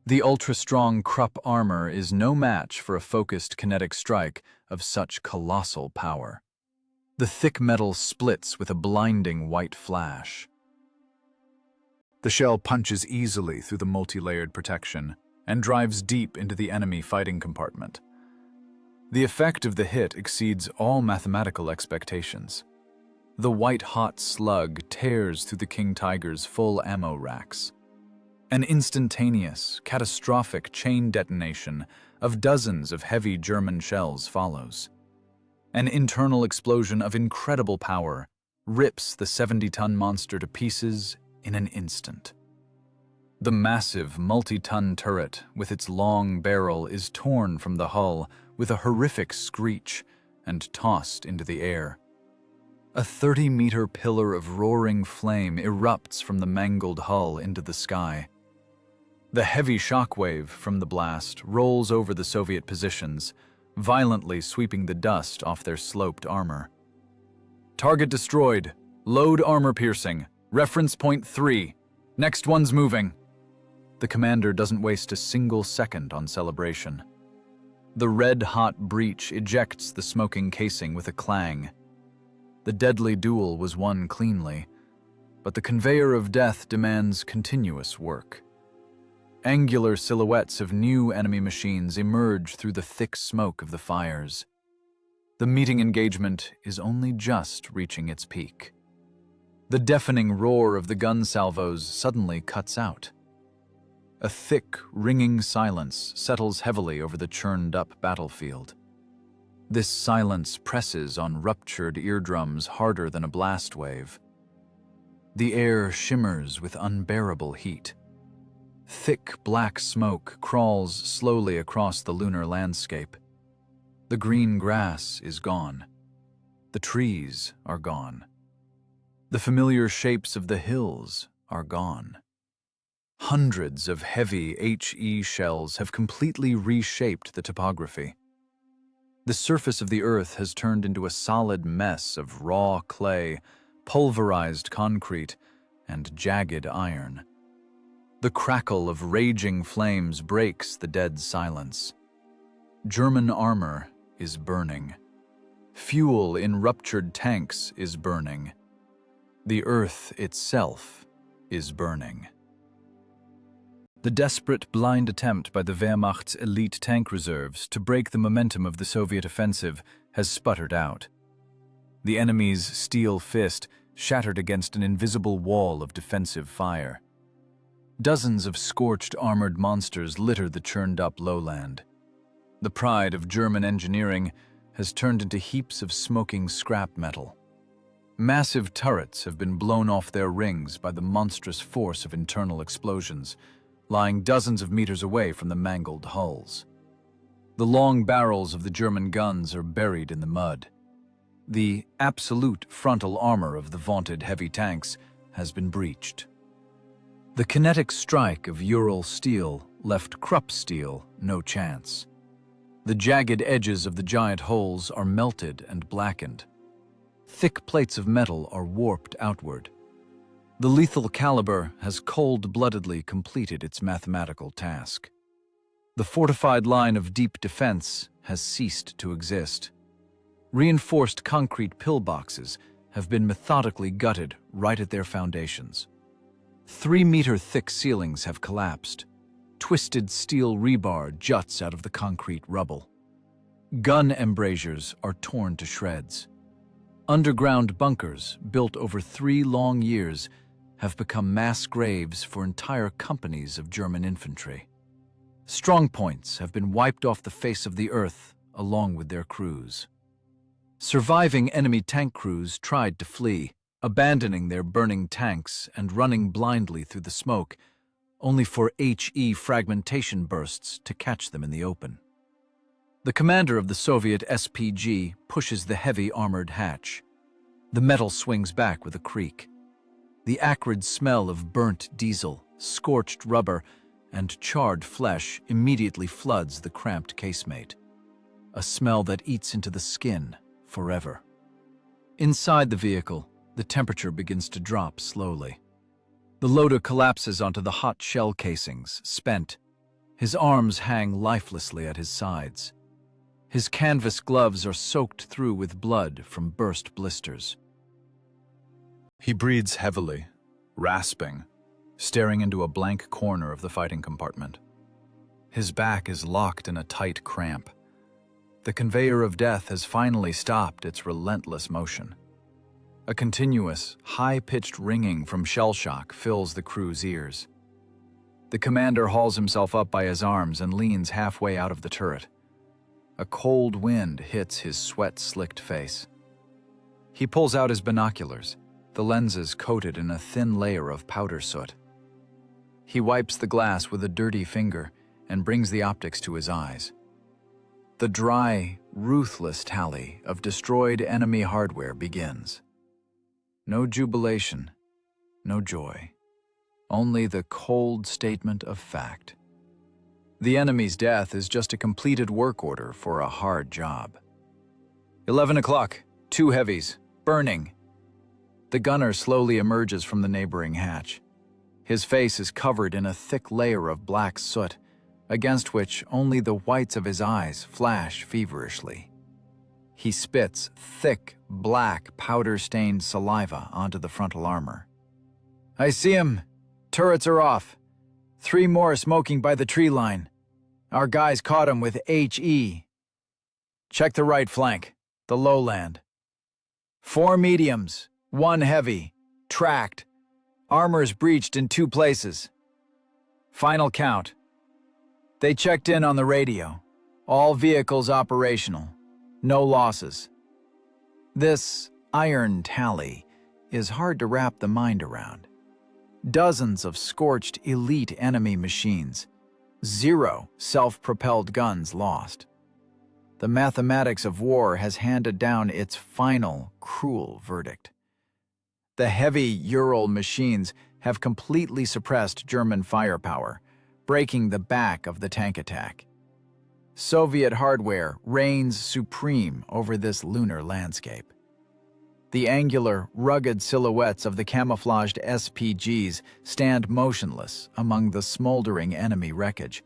The ultra-strong Krupp armor is no match for a focused kinetic strike of such colossal power. The thick metal splits with a blinding white flash. The shell punches easily through the multi-layered protection and drives deep into the enemy fighting compartment. The effect of the hit exceeds all mathematical expectations. The white-hot slug tears through the King Tiger's full ammo racks. An instantaneous, catastrophic chain detonation of dozens of heavy German shells follows. An internal explosion of incredible power rips the 70-ton monster to pieces in an instant. The massive, multi-ton turret, with its long barrel, is torn from the hull with a horrific screech and tossed into the air. A 30-meter pillar of roaring flame erupts from the mangled hull into the sky. The heavy shockwave from the blast rolls over the Soviet positions, violently sweeping the dust off their sloped armor. Target destroyed. Load armor piercing. Reference point 3. Next one's moving. The commander doesn't waste a single second on celebration. The red-hot breach ejects the smoking casing with a clang. The deadly duel was won cleanly, but the conveyor of death demands continuous work. Angular silhouettes of new enemy machines emerge through the thick smoke of the fires. The meeting engagement is only just reaching its peak. The deafening roar of the gun salvos suddenly cuts out. A thick, ringing silence settles heavily over the churned-up battlefield. This silence presses on ruptured eardrums harder than a blast wave. The air shimmers with unbearable heat. Thick black smoke crawls slowly across the lunar landscape. The green grass is gone. The trees are gone. The familiar shapes of the hills are gone. Hundreds of heavy HE shells have completely reshaped the topography. The surface of the earth has turned into a solid mess of raw clay, pulverized concrete, and jagged iron. The crackle of raging flames breaks the dead silence. German armor is burning. Fuel in ruptured tanks is burning. The earth itself is burning. The desperate, blind attempt by the Wehrmacht's elite tank reserves to break the momentum of the Soviet offensive has sputtered out. The enemy's steel fist shattered against an invisible wall of defensive fire. Dozens of scorched armored monsters litter the churned-up lowland. The pride of German engineering has turned into heaps of smoking scrap metal. Massive turrets have been blown off their rings by the monstrous force of internal explosions, lying dozens of meters away from the mangled hulls. The long barrels of the German guns are buried in the mud. The absolute frontal armor of the vaunted heavy tanks has been breached. The kinetic strike of Ural steel left Krupp steel no chance. The jagged edges of the giant holes are melted and blackened. Thick plates of metal are warped outward. The lethal caliber has cold-bloodedly completed its mathematical task. The fortified line of deep defense has ceased to exist. Reinforced concrete pillboxes have been methodically gutted right at their foundations. 3-meter-thick ceilings have collapsed. Twisted steel rebar juts out of the concrete rubble. Gun embrasures are torn to shreds. Underground bunkers, built over 3 long years, have become mass graves for entire companies of German infantry. Strongpoints have been wiped off the face of the earth along with their crews. Surviving enemy tank crews tried to flee, abandoning their burning tanks and running blindly through the smoke, only for HE fragmentation bursts to catch them in the open. The commander of the Soviet SPG pushes the heavy armored hatch. The metal swings back with a creak. The acrid smell of burnt diesel, scorched rubber, and charred flesh immediately floods the cramped casemate. A smell that eats into the skin forever. Inside the vehicle, the temperature begins to drop slowly. The loader collapses onto the hot shell casings, spent. His arms hang lifelessly at his sides. His canvas gloves are soaked through with blood from burst blisters. He breathes heavily, rasping, staring into a blank corner of the fighting compartment. His back is locked in a tight cramp. The conveyor of death has finally stopped its relentless motion. A continuous, high-pitched ringing from shell shock fills the crew's ears. The commander hauls himself up by his arms and leans halfway out of the turret. A cold wind hits his sweat-slicked face. He pulls out his binoculars, the lenses coated in a thin layer of powder soot. He wipes the glass with a dirty finger and brings the optics to his eyes. The dry, ruthless tally of destroyed enemy hardware begins. No jubilation, no joy, only the cold statement of fact. The enemy's death is just a completed work order for a hard job. 11 o'clock, 2 heavies, burning. The gunner slowly emerges from the neighboring hatch. His face is covered in a thick layer of black soot, against which only the whites of his eyes flash feverishly. He spits thick, black, powder-stained saliva onto the frontal armor. "I see him. Turrets are off. 3 more smoking by the tree line. Our guys caught him with HE. Check the right flank, the lowland. 4 mediums, 1 heavy, tracked. Armor's breached in 2 places. Final count. They checked in on the radio. All vehicles operational. No losses." This iron tally is hard to wrap the mind around. Dozens of scorched elite enemy machines. 0 self-propelled guns lost. The mathematics of war has handed down its final, cruel verdict. The heavy Ural machines have completely suppressed German firepower, breaking the back of the tank attack. Soviet hardware reigns supreme over this lunar landscape. The angular, rugged silhouettes of the camouflaged SPGs stand motionless among the smoldering enemy wreckage,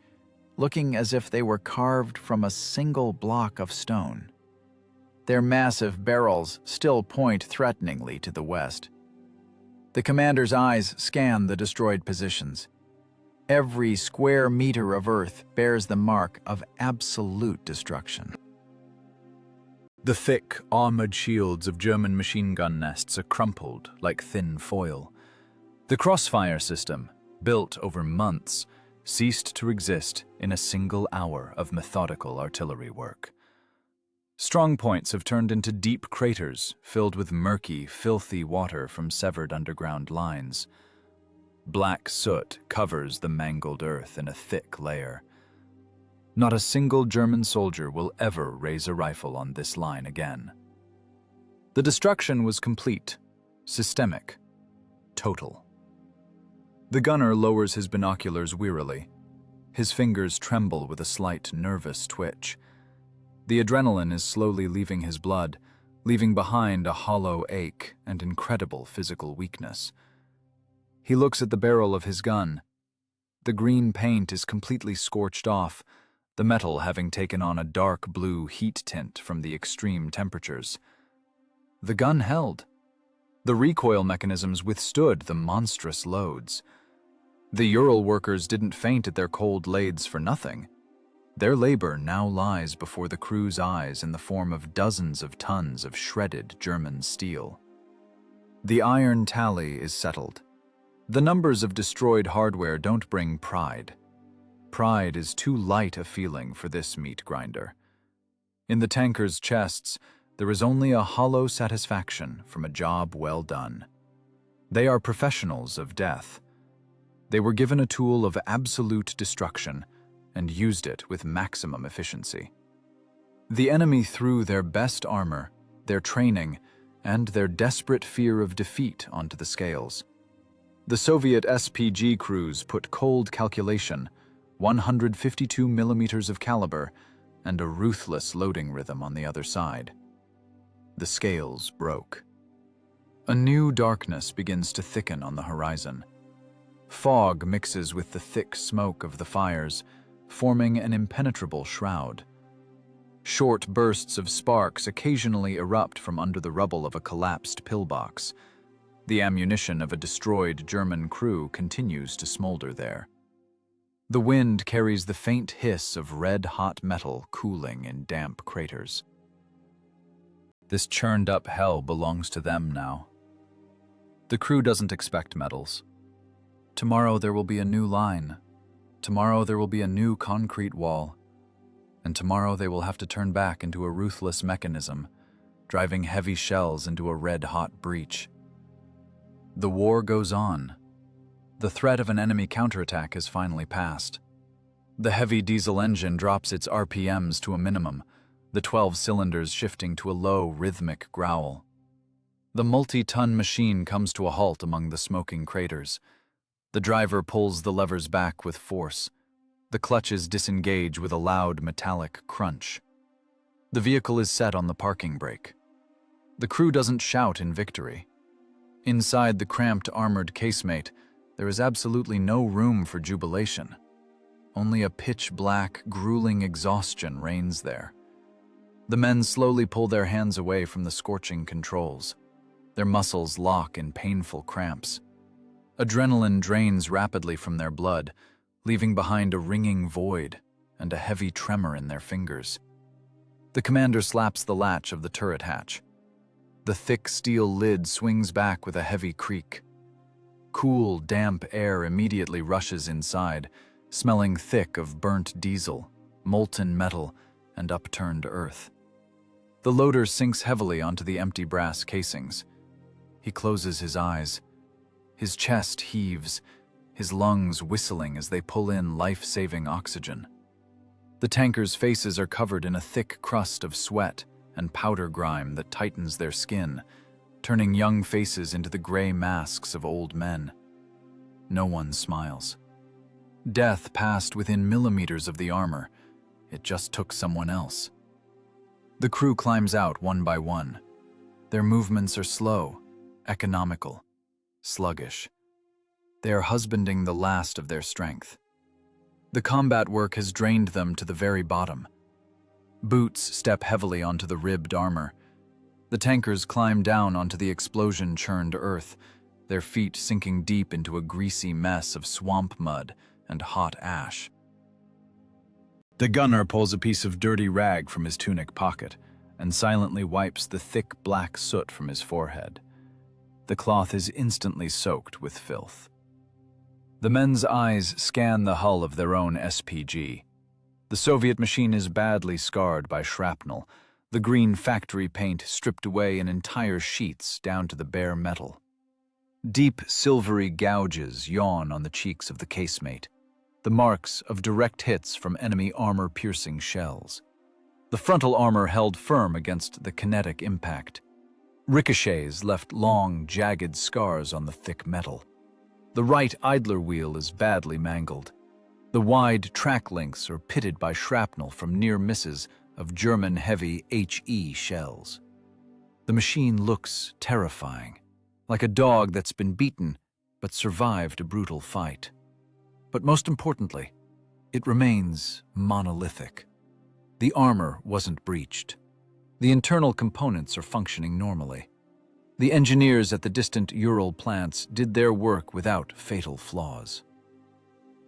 looking as if they were carved from a single block of stone. Their massive barrels still point threateningly to the west. The commander's eyes scan the destroyed positions. Every square meter of Earth bears the mark of absolute destruction. The thick, armored shields of German machine gun nests are crumpled like thin foil. The crossfire system, built over months, ceased to exist in a single hour of methodical artillery work. Strong points have turned into deep craters filled with murky, filthy water from severed underground lines. Black soot covers the mangled earth in a thick layer. Not a single German soldier will ever raise a rifle on this line again. The destruction was complete, systemic, total. The gunner lowers his binoculars wearily. His fingers tremble with a slight nervous twitch. The adrenaline is slowly leaving his blood, leaving behind a hollow ache and incredible physical weakness. He looks at the barrel of his gun. The green paint is completely scorched off, the metal having taken on a dark blue heat tint from the extreme temperatures. The gun held. The recoil mechanisms withstood the monstrous loads. The Ural workers didn't faint at their cold lathes for nothing. Their labor now lies before the crew's eyes in the form of dozens of tons of shredded German steel. The iron tally is settled. The numbers of destroyed hardware don't bring pride. Pride is too light a feeling for this meat grinder. In the tankers' chests, there is only a hollow satisfaction from a job well done. They are professionals of death. They were given a tool of absolute destruction and used it with maximum efficiency. The enemy threw their best armor, their training, and their desperate fear of defeat onto the scales. The Soviet SPG crews put cold calculation, 152 millimeters of caliber, and a ruthless loading rhythm on the other side. The scales broke. A new darkness begins to thicken on the horizon. Fog mixes with the thick smoke of the fires, forming an impenetrable shroud. Short bursts of sparks occasionally erupt from under the rubble of a collapsed pillbox. The ammunition of a destroyed German crew continues to smolder there. The wind carries the faint hiss of red-hot metal cooling in damp craters. This churned-up hell belongs to them now. The crew doesn't expect medals. Tomorrow there will be a new line. Tomorrow there will be a new concrete wall. And tomorrow they will have to turn back into a ruthless mechanism, driving heavy shells into a red-hot breach. The war goes on. The threat of an enemy counterattack has finally passed. The heavy diesel engine drops its RPMs to a minimum, the 12 cylinders shifting to a low, rhythmic growl. The multi-ton machine comes to a halt among the smoking craters. The driver pulls the levers back with force. The clutches disengage with a loud metallic crunch. The vehicle is set on the parking brake. The crew doesn't shout in victory. Inside the cramped armored casemate, there is absolutely no room for jubilation. Only a pitch-black, grueling exhaustion reigns there. The men slowly pull their hands away from the scorching controls. Their muscles lock in painful cramps. Adrenaline drains rapidly from their blood, leaving behind a ringing void and a heavy tremor in their fingers. The commander slaps the latch of the turret hatch. The thick steel lid swings back with a heavy creak. Cool, damp air immediately rushes inside, smelling thick of burnt diesel, molten metal, and upturned earth. The loader sinks heavily onto the empty brass casings. He closes his eyes. His chest heaves, his lungs whistling as they pull in life-saving oxygen. The tankers' faces are covered in a thick crust of sweat and powder grime that tightens their skin, turning young faces into the gray masks of old men. No one smiles. Death passed within millimeters of the armor. It just took someone else. The crew climbs out one by one. Their movements are slow, economical, sluggish. They are husbanding the last of their strength. The combat work has drained them to the very bottom. Boots step heavily onto the ribbed armor. The tankers climb down onto the explosion-churned earth, their feet sinking deep into a greasy mess of swamp mud and hot ash. The gunner pulls a piece of dirty rag from his tunic pocket and silently wipes the thick black soot from his forehead. The cloth is instantly soaked with filth. The men's eyes scan the hull of their own SPG. The Soviet machine is badly scarred by shrapnel, the green factory paint stripped away in entire sheets down to the bare metal. Deep silvery gouges yawn on the cheeks of the casemate, the marks of direct hits from enemy armor-piercing shells. The frontal armor held firm against the kinetic impact. Ricochets left long, jagged scars on the thick metal. The right idler wheel is badly mangled. The wide track links are pitted by shrapnel from near misses of German heavy HE shells. The machine looks terrifying, like a dog that's been beaten but survived a brutal fight. But most importantly, it remains monolithic. The armor wasn't breached. The internal components are functioning normally. The engineers at the distant Ural plants did their work without fatal flaws.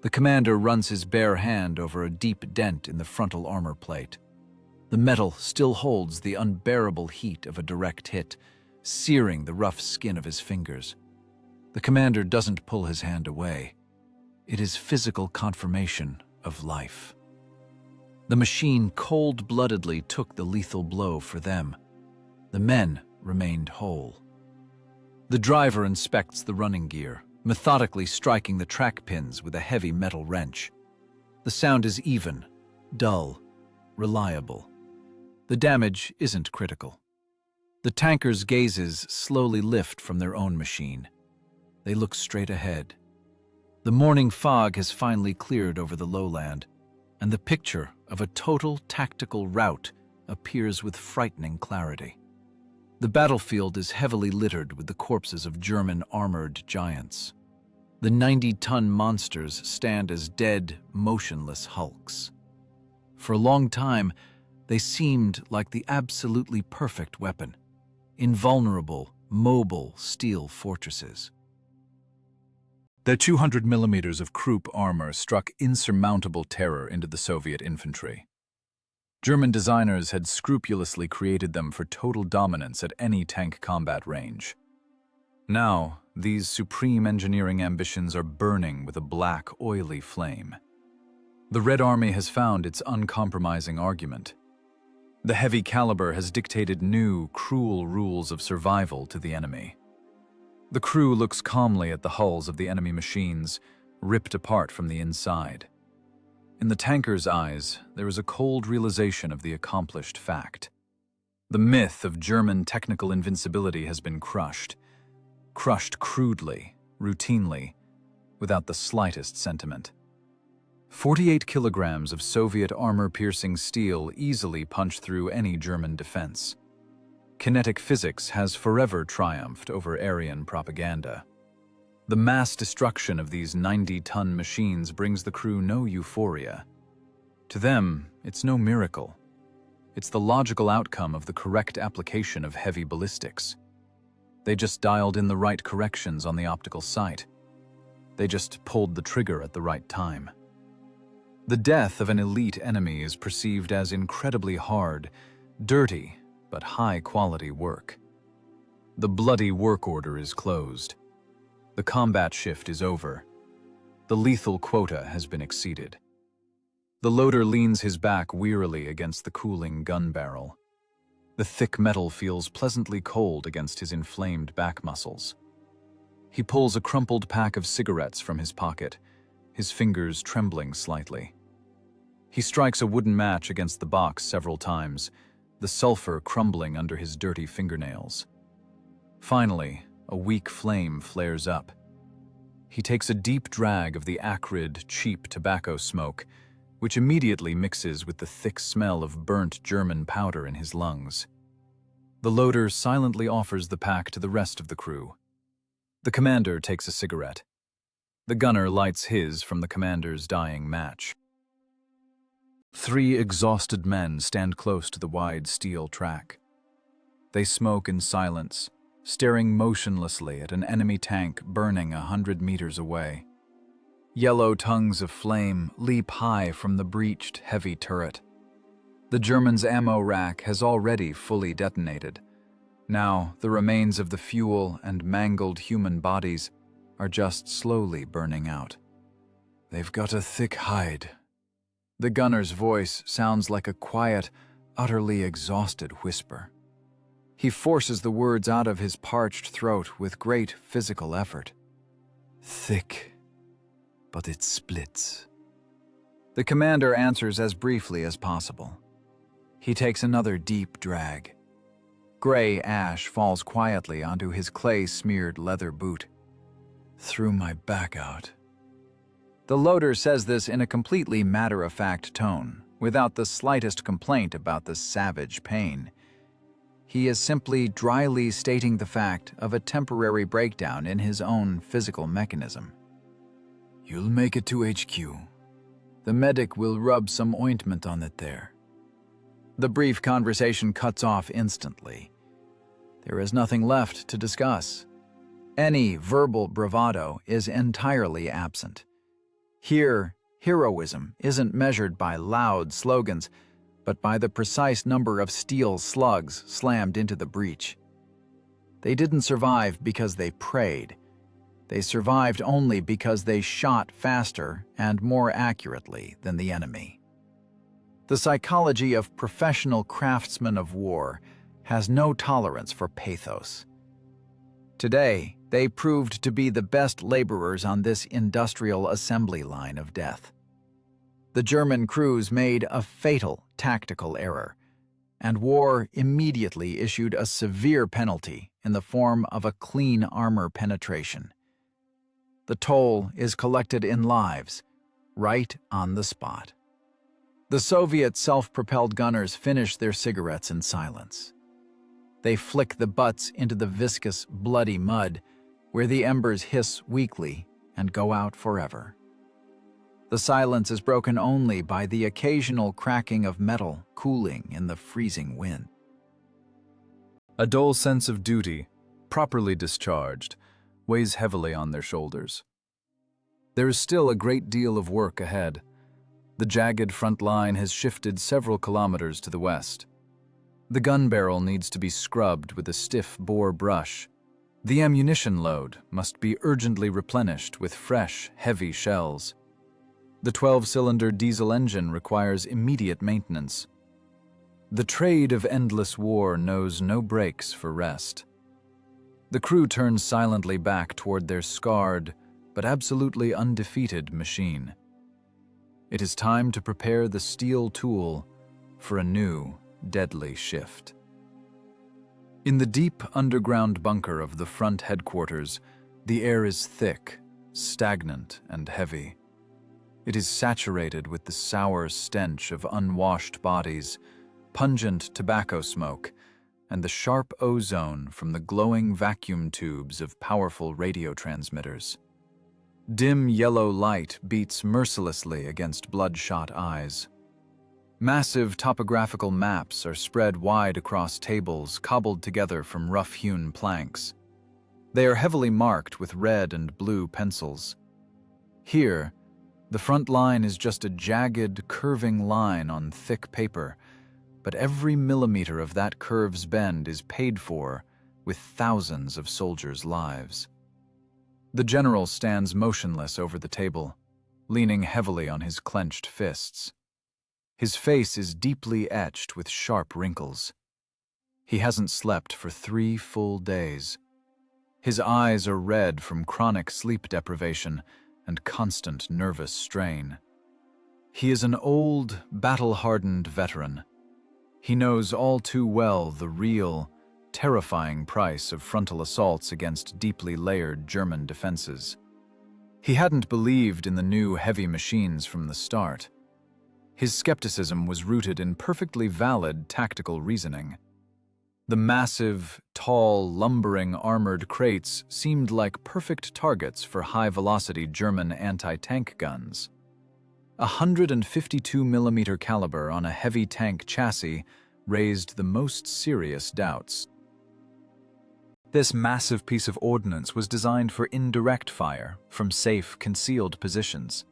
The commander runs his bare hand over a deep dent in the frontal armor plate. The metal still holds the unbearable heat of a direct hit, searing the rough skin of his fingers. The commander doesn't pull his hand away. It is physical confirmation of life. The machine cold-bloodedly took the lethal blow for them. The men remained whole. The driver inspects the running gear, methodically striking the track pins with a heavy metal wrench. The sound is even, dull, reliable. The damage isn't critical. The tankers' gazes slowly lift from their own machine. They look straight ahead. The morning fog has finally cleared over the lowland, and the picture of a total tactical rout appears with frightening clarity. The battlefield is heavily littered with the corpses of German armored giants. The 90-ton monsters stand as dead, motionless hulks. For a long time, they seemed like the absolutely perfect weapon, invulnerable, mobile steel fortresses. Their 200 millimeters of Krupp armor struck insurmountable terror into the Soviet infantry. German designers had scrupulously created them for total dominance at any tank combat range. Now, these supreme engineering ambitions are burning with a black, oily flame. The Red Army has found its uncompromising argument. The heavy caliber has dictated new, cruel rules of survival to the enemy. The crew looks calmly at the hulls of the enemy machines, ripped apart from the inside. In the tanker's eyes, there is a cold realization of the accomplished fact. The myth of German technical invincibility has been crushed crudely, routinely, without the slightest sentiment. 48 kilograms of Soviet armor-piercing steel easily punch through any German defense. Kinetic physics has forever triumphed over Aryan propaganda. The mass destruction of these 90-ton machines brings the crew no euphoria. To them, it's no miracle. It's the logical outcome of the correct application of heavy ballistics. They just dialed in the right corrections on the optical sight. They just pulled the trigger at the right time. The death of an elite enemy is perceived as incredibly hard, dirty, but high-quality work. The bloody work order is closed. The combat shift is over. The lethal quota has been exceeded. The loader leans his back wearily against the cooling gun barrel. The thick metal feels pleasantly cold against his inflamed back muscles. He pulls a crumpled pack of cigarettes from his pocket, his fingers trembling slightly. He strikes a wooden match against the box several times, the sulfur crumbling under his dirty fingernails. Finally, a weak flame flares up. He takes a deep drag of the acrid, cheap tobacco smoke, which immediately mixes with the thick smell of burnt German powder in his lungs. The loader silently offers the pack to the rest of the crew. The commander takes a cigarette. The gunner lights his from the commander's dying match. 3 exhausted men stand close to the wide steel track. They smoke in silence, staring motionlessly at an enemy tank burning 100 meters away. Yellow tongues of flame leap high from the breached, heavy turret. The Germans' ammo rack has already fully detonated. Now, the remains of the fuel and mangled human bodies are just slowly burning out. They've got a thick hide. The gunner's voice sounds like a quiet, utterly exhausted whisper. He forces the words out of his parched throat with great physical effort. Thick, but it splits. The commander answers as briefly as possible. He takes another deep drag. Gray ash falls quietly onto his clay-smeared leather boot. Threw my back out. The loader says this in a completely matter-of-fact tone, without the slightest complaint about the savage pain. He is simply dryly stating the fact of a temporary breakdown in his own physical mechanism. You'll make it to HQ. The medic will rub some ointment on it there. The brief conversation cuts off instantly. There is nothing left to discuss. Any verbal bravado is entirely absent. Here, heroism isn't measured by loud slogans, but by the precise number of steel slugs slammed into the breach. They didn't survive because they prayed. They survived only because they shot faster and more accurately than the enemy. The psychology of professional craftsmen of war has no tolerance for pathos. Today, they proved to be the best laborers on this industrial assembly line of death. The German crews made a fatal tactical error, and war immediately issued a severe penalty in the form of a clean armor penetration. The toll is collected in lives, right on the spot. The Soviet self-propelled gunners finish their cigarettes in silence. They flick the butts into the viscous, bloody mud, where the embers hiss weakly and go out forever. The silence is broken only by the occasional cracking of metal cooling in the freezing wind. A dull sense of duty, properly discharged, weighs heavily on their shoulders. There is still a great deal of work ahead. The jagged front line has shifted several kilometers to the west. The gun barrel needs to be scrubbed with a stiff bore brush. The ammunition load must be urgently replenished with fresh, heavy shells. The 12-cylinder diesel engine requires immediate maintenance. The trade of endless war knows no breaks for rest. The crew turns silently back toward their scarred, but absolutely undefeated machine. It is time to prepare the steel tool for a new, deadly shift. In the deep underground bunker of the front headquarters, the air is thick, stagnant, and heavy. It is saturated with the sour stench of unwashed bodies, pungent tobacco smoke, and the sharp ozone from the glowing vacuum tubes of powerful radio transmitters. Dim yellow light beats mercilessly against bloodshot eyes. Massive topographical maps are spread wide across tables cobbled together from rough-hewn planks. They are heavily marked with red and blue pencils. Here, the front line is just a jagged, curving line on thick paper, but every millimeter of that curve's bend is paid for with thousands of soldiers' lives. The general stands motionless over the table, leaning heavily on his clenched fists. His face is deeply etched with sharp wrinkles. He hasn't slept for 3 full days. His eyes are red from chronic sleep deprivation and constant nervous strain. He is an old, battle-hardened veteran. He knows all too well the real, terrifying price of frontal assaults against deeply layered German defenses. He hadn't believed in the new heavy machines from the start. His skepticism was rooted in perfectly valid tactical reasoning. The massive, tall, lumbering armored Krauts seemed like perfect targets for high-velocity German anti-tank guns. A 152mm caliber on a heavy tank chassis raised the most serious doubts. This massive piece of ordnance was designed for indirect fire from safe, concealed positions.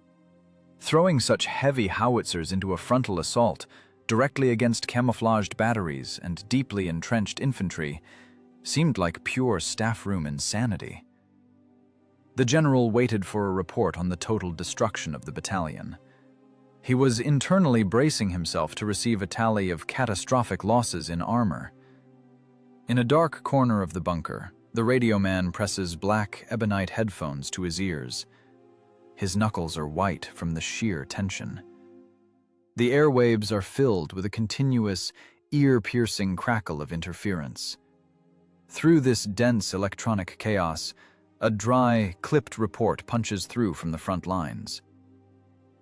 Throwing such heavy howitzers into a frontal assault directly against camouflaged batteries and deeply entrenched infantry seemed like pure staff-room insanity. The general waited for a report on the total destruction of the battalion. He was internally bracing himself to receive a tally of catastrophic losses in armor. In a dark corner of the bunker, the radio man presses black ebonite headphones to his ears. His knuckles are white from the sheer tension. The airwaves are filled with a continuous, ear-piercing crackle of interference. Through this dense electronic chaos, a dry, clipped report punches through from the front lines.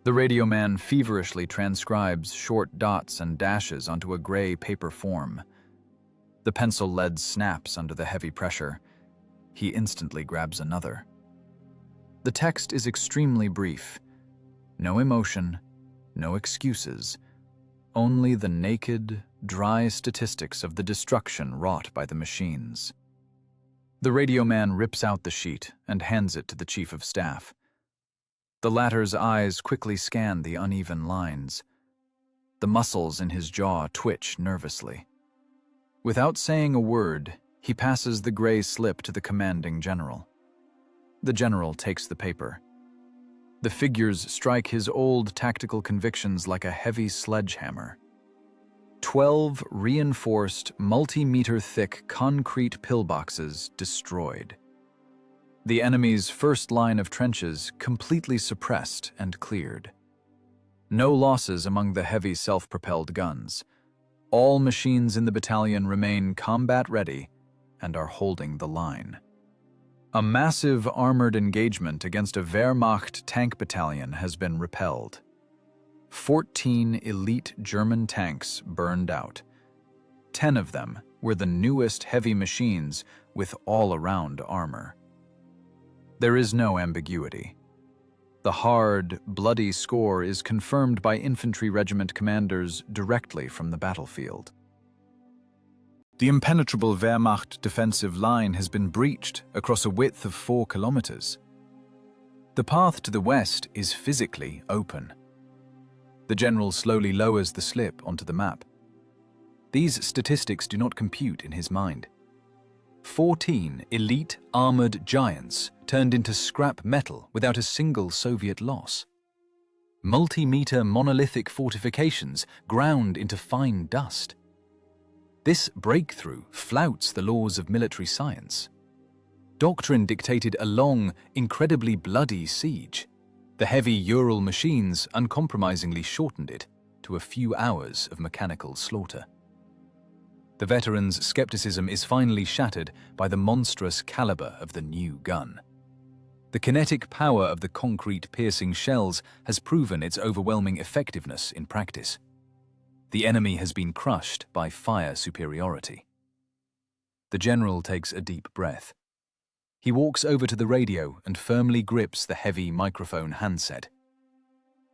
The radio man feverishly transcribes short dots and dashes onto a gray paper form. The pencil lead snaps under the heavy pressure. He instantly grabs another. The text is extremely brief. No emotion, no excuses, only the naked, dry statistics of the destruction wrought by the machines. The radio man rips out the sheet and hands it to the chief of staff. The latter's eyes quickly scan the uneven lines. The muscles in his jaw twitch nervously. Without saying a word, he passes the gray slip to the commanding general. The general takes the paper. The figures strike his old tactical convictions like a heavy sledgehammer. 12 reinforced, multi-meter-thick concrete pillboxes destroyed. The enemy's first line of trenches completely suppressed and cleared. No losses among the heavy self-propelled guns. All machines in the battalion remain combat-ready and are holding the line. A massive armored engagement against a Wehrmacht tank battalion has been repelled. 14 elite German tanks burned out. 10 of them were the newest heavy machines with all-around armor. There is no ambiguity. The hard, bloody score is confirmed by infantry regiment commanders directly from the battlefield. The impenetrable Wehrmacht defensive line has been breached across a width of 4 kilometers. The path to the west is physically open. The general slowly lowers the slip onto the map. These statistics do not compute in his mind. 14 elite armored giants turned into scrap metal without a single Soviet loss. Multi-meter monolithic fortifications ground into fine dust. This breakthrough flouts the laws of military science. Doctrine dictated a long, incredibly bloody siege. The heavy Ural machines uncompromisingly shortened it to a few hours of mechanical slaughter. The veterans' skepticism is finally shattered by the monstrous caliber of the new gun. The kinetic power of the concrete-piercing shells has proven its overwhelming effectiveness in practice. The enemy has been crushed by fire superiority. The general takes a deep breath. He walks over to the radio and firmly grips the heavy microphone handset.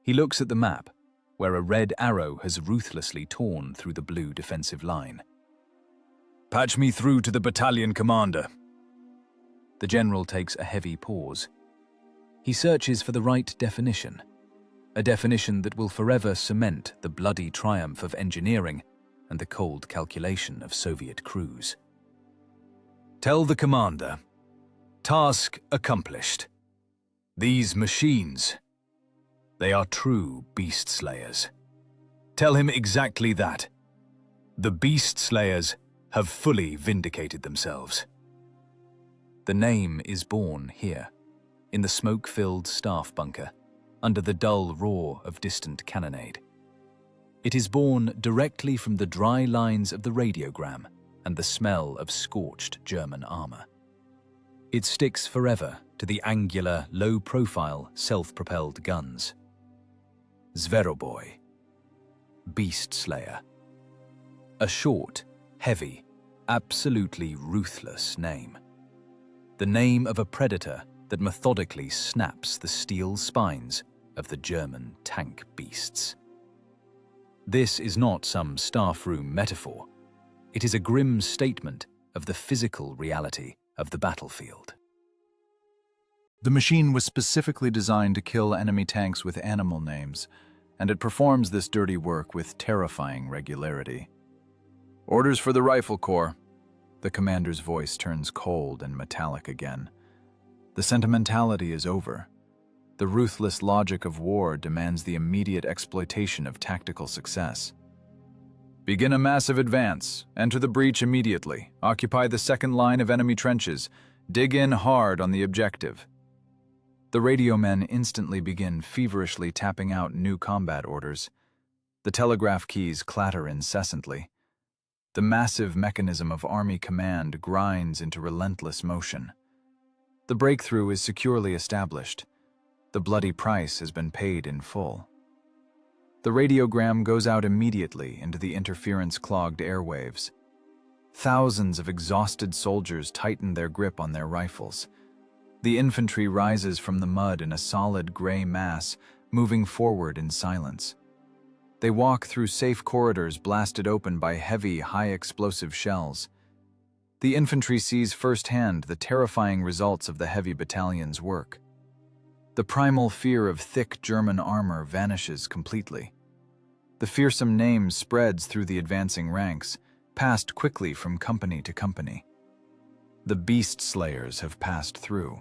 He looks at the map, where a red arrow has ruthlessly torn through the blue defensive line. "Patch me through to the battalion commander." The general takes a heavy pause. He searches for the right definition, a definition that will forever cement the bloody triumph of engineering and the cold calculation of Soviet crews. "Tell the commander, task accomplished. These machines, they are true beast slayers. Tell him exactly that. The beast slayers have fully vindicated themselves." The name is born here, in the smoke-filled staff bunker, under the dull roar of distant cannonade. It is born directly from the dry lines of the radiogram and the smell of scorched German armor. It sticks forever to the angular, low-profile, self-propelled guns. Zveroboy, Beast Slayer. A short, heavy, absolutely ruthless name. The name of a predator that methodically snaps the steel spines of the German tank beasts. This is not some staff room metaphor. It is a grim statement of the physical reality of the battlefield. The machine was specifically designed to kill enemy tanks with animal names, and it performs this dirty work with terrifying regularity. "Orders for the Rifle Corps." The commander's voice turns cold and metallic again. The sentimentality is over. The ruthless logic of war demands the immediate exploitation of tactical success. "Begin a massive advance. Enter the breach immediately. Occupy the second line of enemy trenches. Dig in hard on the objective." The radio men instantly begin feverishly tapping out new combat orders. The telegraph keys clatter incessantly. The massive mechanism of Army command grinds into relentless motion. The breakthrough is securely established. The bloody price has been paid in full. The radiogram goes out immediately into the interference-clogged airwaves. Thousands of exhausted soldiers tighten their grip on their rifles. The infantry rises from the mud in a solid gray mass, moving forward in silence. They walk through safe corridors blasted open by heavy, high-explosive shells. The infantry sees firsthand the terrifying results of the heavy battalion's work. The primal fear of thick German armor vanishes completely. The fearsome name spreads through the advancing ranks, passed quickly from company to company. The beast slayers have passed through.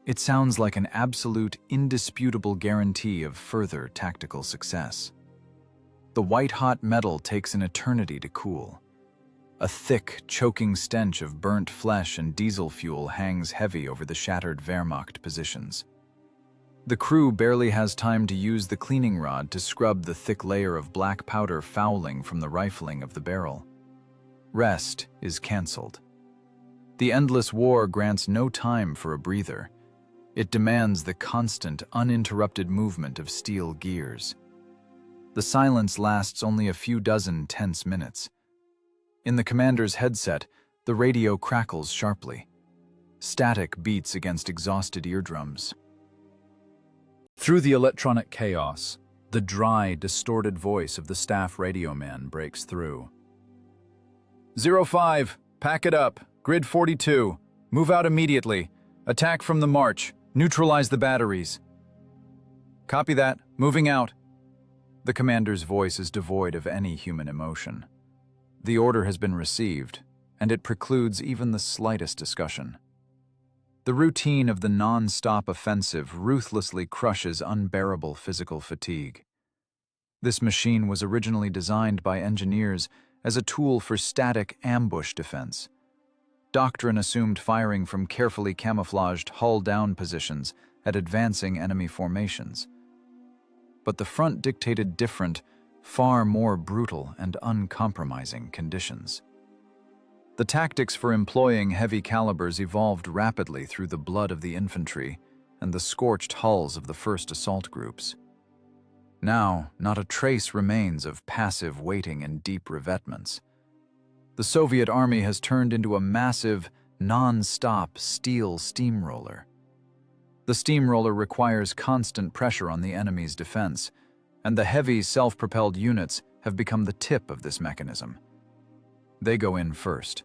It sounds like an absolute, indisputable guarantee of further tactical success. The white-hot metal takes an eternity to cool. A thick, choking stench of burnt flesh and diesel fuel hangs heavy over the shattered Wehrmacht positions. The crew barely has time to use the cleaning rod to scrub the thick layer of black powder fouling from the rifling of the barrel. Rest is cancelled. The endless war grants no time for a breather. It demands the constant, uninterrupted movement of steel gears. The silence lasts only a few dozen tense minutes. In the commander's headset, the radio crackles sharply. Static beats against exhausted eardrums. Through the electronic chaos, the dry, distorted voice of the staff radio man breaks through. 05, pack it up. Grid 42, move out immediately. Attack from the march. Neutralize the batteries. Copy that. Moving out. The commander's voice is devoid of any human emotion. The order has been received, and it precludes even the slightest discussion. The routine of the non-stop offensive ruthlessly crushes unbearable physical fatigue. This machine was originally designed by engineers as a tool for static ambush defense. doctrine assumed firing from carefully camouflaged hull-down positions at advancing enemy formations. But the front dictated different, far more brutal and uncompromising conditions. The tactics for employing heavy calibers evolved rapidly through the blood of the infantry and the scorched hulls of the first assault groups. Now, not a trace remains of passive waiting in deep revetments. The Soviet army has turned into a massive, non-stop steel steamroller. The steamroller requires constant pressure on the enemy's defense, and the heavy, self-propelled units have become the tip of this mechanism. They go in first.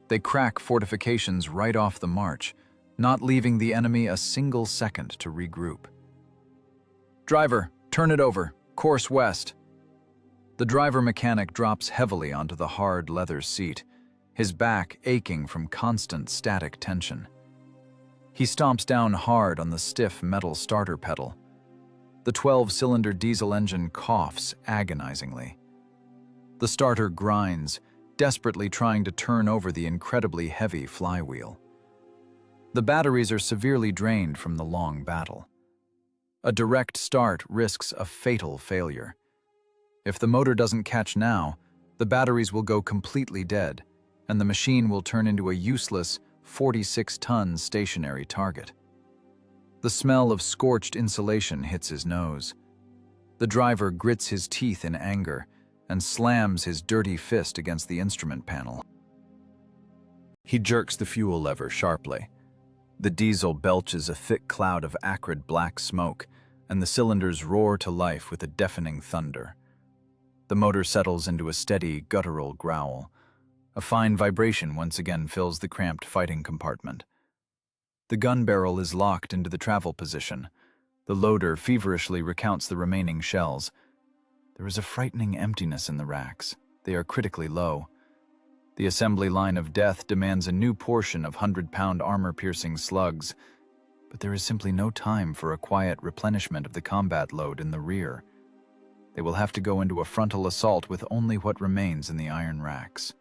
They crack fortifications right off the march, not leaving the enemy a single second to regroup. "Driver, turn it over, course west." The driver mechanic drops heavily onto the hard leather seat, his back aching from constant static tension. He stomps down hard on the stiff metal starter pedal. The 12-cylinder diesel engine coughs agonizingly. The starter grinds, desperately trying to turn over the incredibly heavy flywheel. The batteries are severely drained from the long battle. A direct start risks a fatal failure. If the motor doesn't catch now, the batteries will go completely dead, and the machine will turn into a useless 46-ton stationary target. The smell of scorched insulation hits his nose. The driver grits his teeth in anger and slams his dirty fist against the instrument panel. He jerks the fuel lever sharply. The diesel belches a thick cloud of acrid black smoke, and the cylinders roar to life with a deafening thunder. The motor settles into a steady, guttural growl. A fine vibration once again fills the cramped fighting compartment. The gun barrel is locked into the travel position. The loader feverishly recounts the remaining shells. There is a frightening emptiness in the racks. They are critically low. The assembly line of death demands a new portion of 100-pound armor-piercing slugs, but there is simply no time for a quiet replenishment of the combat load in the rear. They will have to go into a frontal assault with only what remains in the iron racks.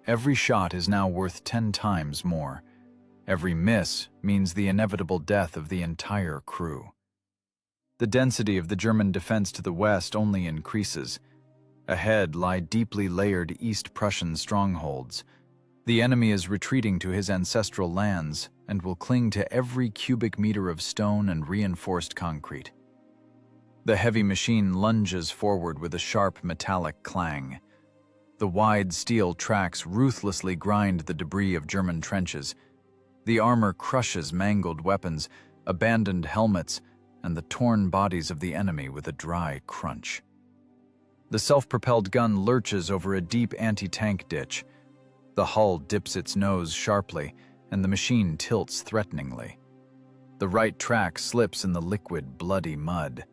Every shot is now worth 10 times more. Every miss means the inevitable death of the entire crew. The density of the German defense to the west only increases. Ahead lie deeply layered East Prussian strongholds. The enemy is retreating to his ancestral lands and will cling to every cubic meter of stone and reinforced concrete. The heavy machine lunges forward with a sharp metallic clang. The wide steel tracks ruthlessly grind the debris of German trenches. The armor crushes mangled weapons, abandoned helmets, and the torn bodies of the enemy with a dry crunch. The self-propelled gun lurches over a deep anti-tank ditch. The hull dips its nose sharply, and the machine tilts threateningly. The right track slips in the liquid, bloody mud.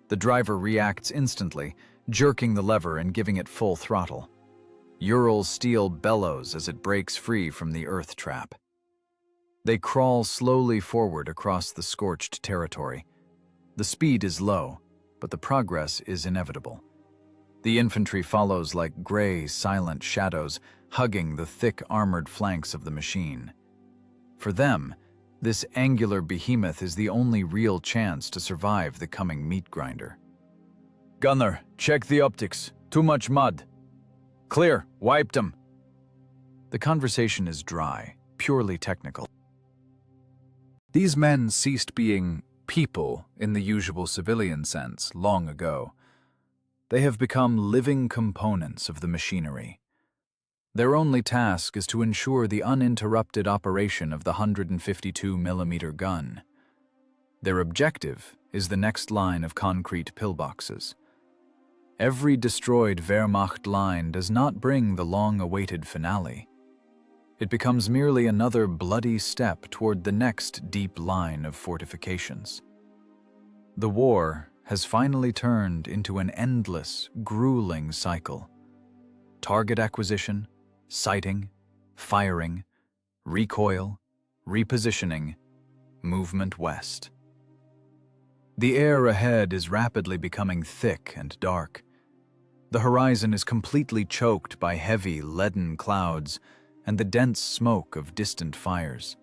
The driver reacts instantly, jerking the lever and giving it full throttle. Ural steel bellows as it breaks free from the earth trap. They crawl slowly forward across the scorched territory. The speed is low, but the progress is inevitable. The infantry follows like gray, silent shadows, hugging the thick armored flanks of the machine. For them, this angular behemoth is the only real chance to survive the coming meat grinder. "Gunner, check the optics. Too much mud." "Clear. Wiped them." The conversation is dry, purely technical. These men ceased being people in the usual civilian sense long ago. They have become living components of the machinery. Their only task is to ensure the uninterrupted operation of the 152mm gun. Their objective is the next line of concrete pillboxes. Every destroyed Wehrmacht line does not bring the long-awaited finale. It becomes merely another bloody step toward the next deep line of fortifications. The war has finally turned into an endless, grueling cycle. Target acquisition, sighting, firing, recoil, repositioning, movement west. The air ahead is rapidly becoming thick and dark. The horizon is completely choked by heavy, leaden clouds, and the dense smoke of distant fires.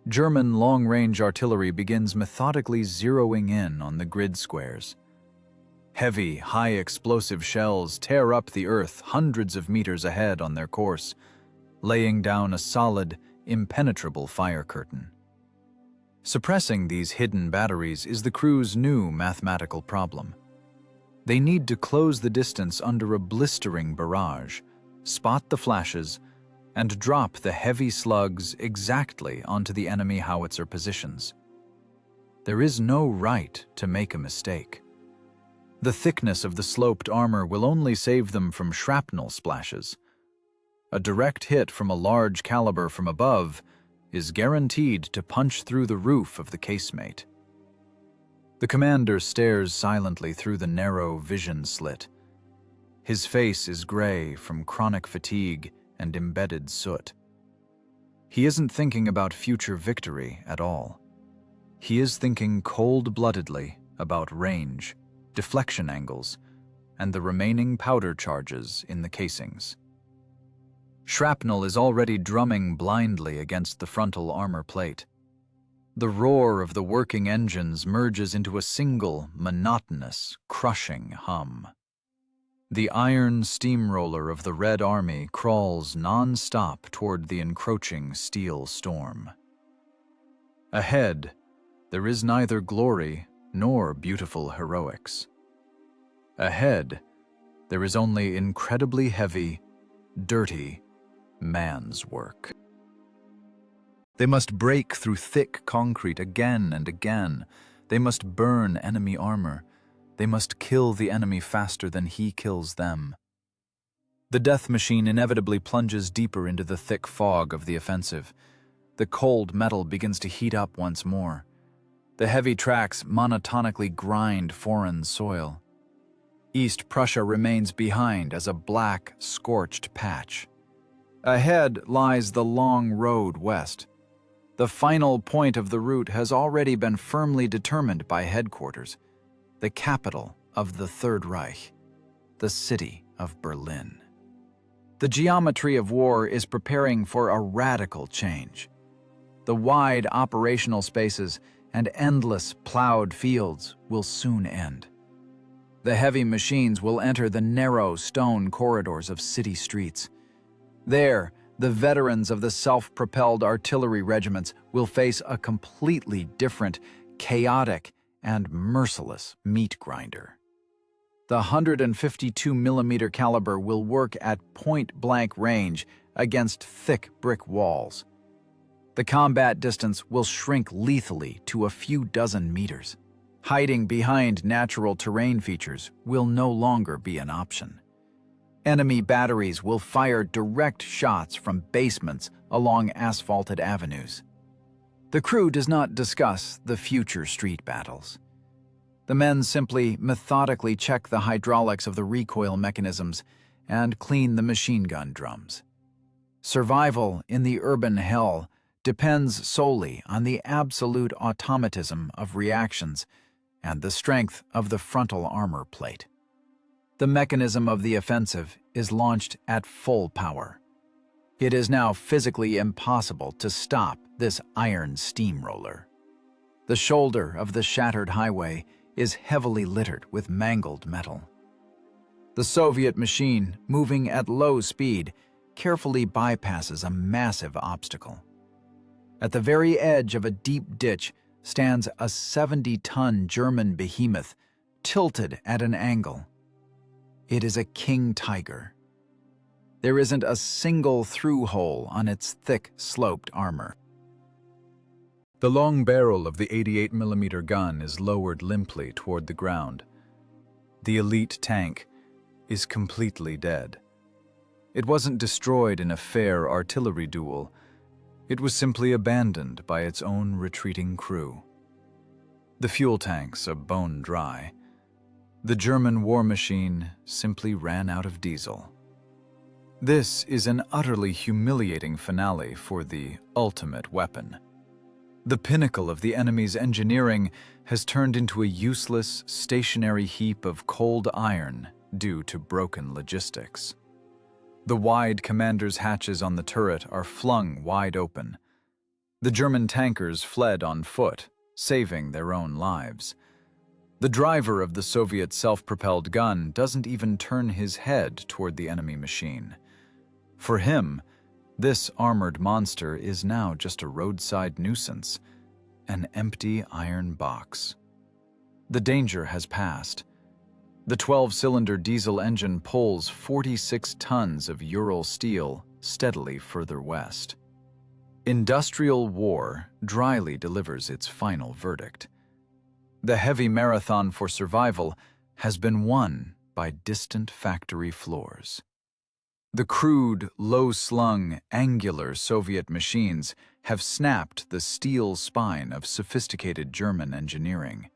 German long-range artillery begins methodically zeroing in on the grid squares. Heavy, high-explosive shells tear up the earth hundreds of meters ahead on their course, laying down a solid, impenetrable fire curtain. Suppressing these hidden batteries is the crew's new mathematical problem. They need to close the distance under a blistering barrage, spot the flashes, and drop the heavy slugs exactly onto the enemy howitzer positions. There is no right to make a mistake. The thickness of the sloped armor will only save them from shrapnel splashes. A direct hit from a large caliber from above is guaranteed to punch through the roof of the casemate. The commander stares silently through the narrow vision slit. His face is gray from chronic fatigue and embedded soot. He isn't thinking about future victory at all. He is thinking cold-bloodedly about range, deflection angles, and the remaining powder charges in the casings. Shrapnel is already drumming blindly against the frontal armor plate. The roar of the working engines merges into a single, monotonous, crushing hum. The iron steamroller of the Red Army crawls non-stop toward the encroaching steel storm. Ahead, there is neither glory nor beautiful heroics. Ahead, there is only incredibly heavy, dirty man's work. They must break through thick concrete again and again. They must burn enemy armor. They must kill the enemy faster than he kills them. The death machine inevitably plunges deeper into the thick fog of the offensive. The cold metal begins to heat up once more. The heavy tracks monotonically grind foreign soil. East Prussia remains behind as a black, scorched patch. Ahead lies the long road west. The final point of the route has already been firmly determined by headquarters, the capital of the Third Reich, the city of Berlin. The geometry of war is preparing for a radical change. The wide operational spaces and endless plowed fields will soon end. The heavy machines will enter the narrow stone corridors of city streets. There, the veterans of the self-propelled artillery regiments will face a completely different, chaotic, and merciless meat grinder. The 152mm caliber will work at point-blank range against thick brick walls. The combat distance will shrink lethally to a few dozen meters. Hiding behind natural terrain features will no longer be an option. Enemy batteries will fire direct shots from basements along asphalted avenues. The crew does not discuss the future street battles. The men simply methodically check the hydraulics of the recoil mechanisms and clean the machine gun drums. Survival in the urban hell depends solely on the absolute automatism of reactions and the strength of the frontal armor plate. The mechanism of the offensive is launched at full power. It is now physically impossible to stop this iron steamroller. The shoulder of the shattered highway is heavily littered with mangled metal. The Soviet machine, moving at low speed, carefully bypasses a massive obstacle. At the very edge of a deep ditch stands a 70-ton German behemoth, tilted at an angle. It is a king tiger. There isn't a single through hole on its thick, sloped armor. The long barrel of the 88mm gun is lowered limply toward the ground. The elite tank is completely dead. It wasn't destroyed in a fair artillery duel. It was simply abandoned by its own retreating crew. The fuel tanks are bone dry. The German war machine simply ran out of diesel. This is an utterly humiliating finale for the ultimate weapon. The pinnacle of the enemy's engineering has turned into a useless, stationary heap of cold iron due to broken logistics. The wide commander's hatches on the turret are flung wide open. The German tankers fled on foot, saving their own lives. The driver of the Soviet self-propelled gun doesn't even turn his head toward the enemy machine. For him, this armored monster is now just a roadside nuisance, an empty iron box. The danger has passed. The 12-cylinder diesel engine pulls 46 tons of Ural steel steadily further west. Industrial war dryly delivers its final verdict. The heavy marathon for survival has been won by distant factory floors. The crude, low-slung, angular Soviet machines have snapped the steel spine of sophisticated German engineering.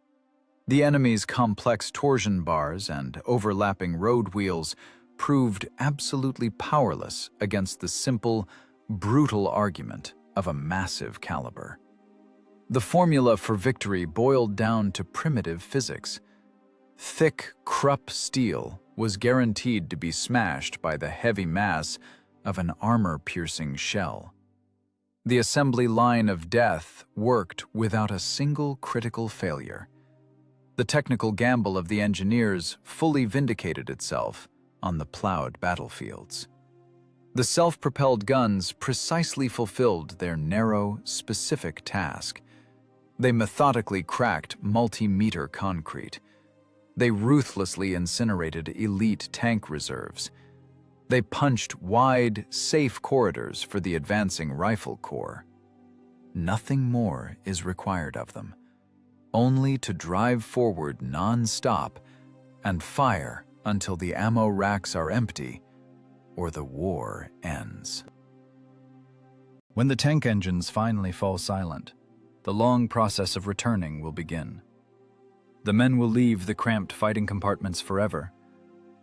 The enemy's complex torsion bars and overlapping road wheels proved absolutely powerless against the simple, brutal argument of a massive caliber. The formula for victory boiled down to primitive physics. Thick Krupp steel was guaranteed to be smashed by the heavy mass of an armor-piercing shell. The assembly line of death worked without a single critical failure. The technical gamble of the engineers fully vindicated itself on the plowed battlefields. The self-propelled guns precisely fulfilled their narrow, specific task. They methodically cracked multi-meter concrete. They ruthlessly incinerated elite tank reserves. They punched wide, safe corridors for the advancing rifle corps. Nothing more is required of them, only to drive forward non-stop and fire until the ammo racks are empty or the war ends. When the tank engines finally fall silent, the long process of returning will begin. The men will leave the cramped fighting compartments forever.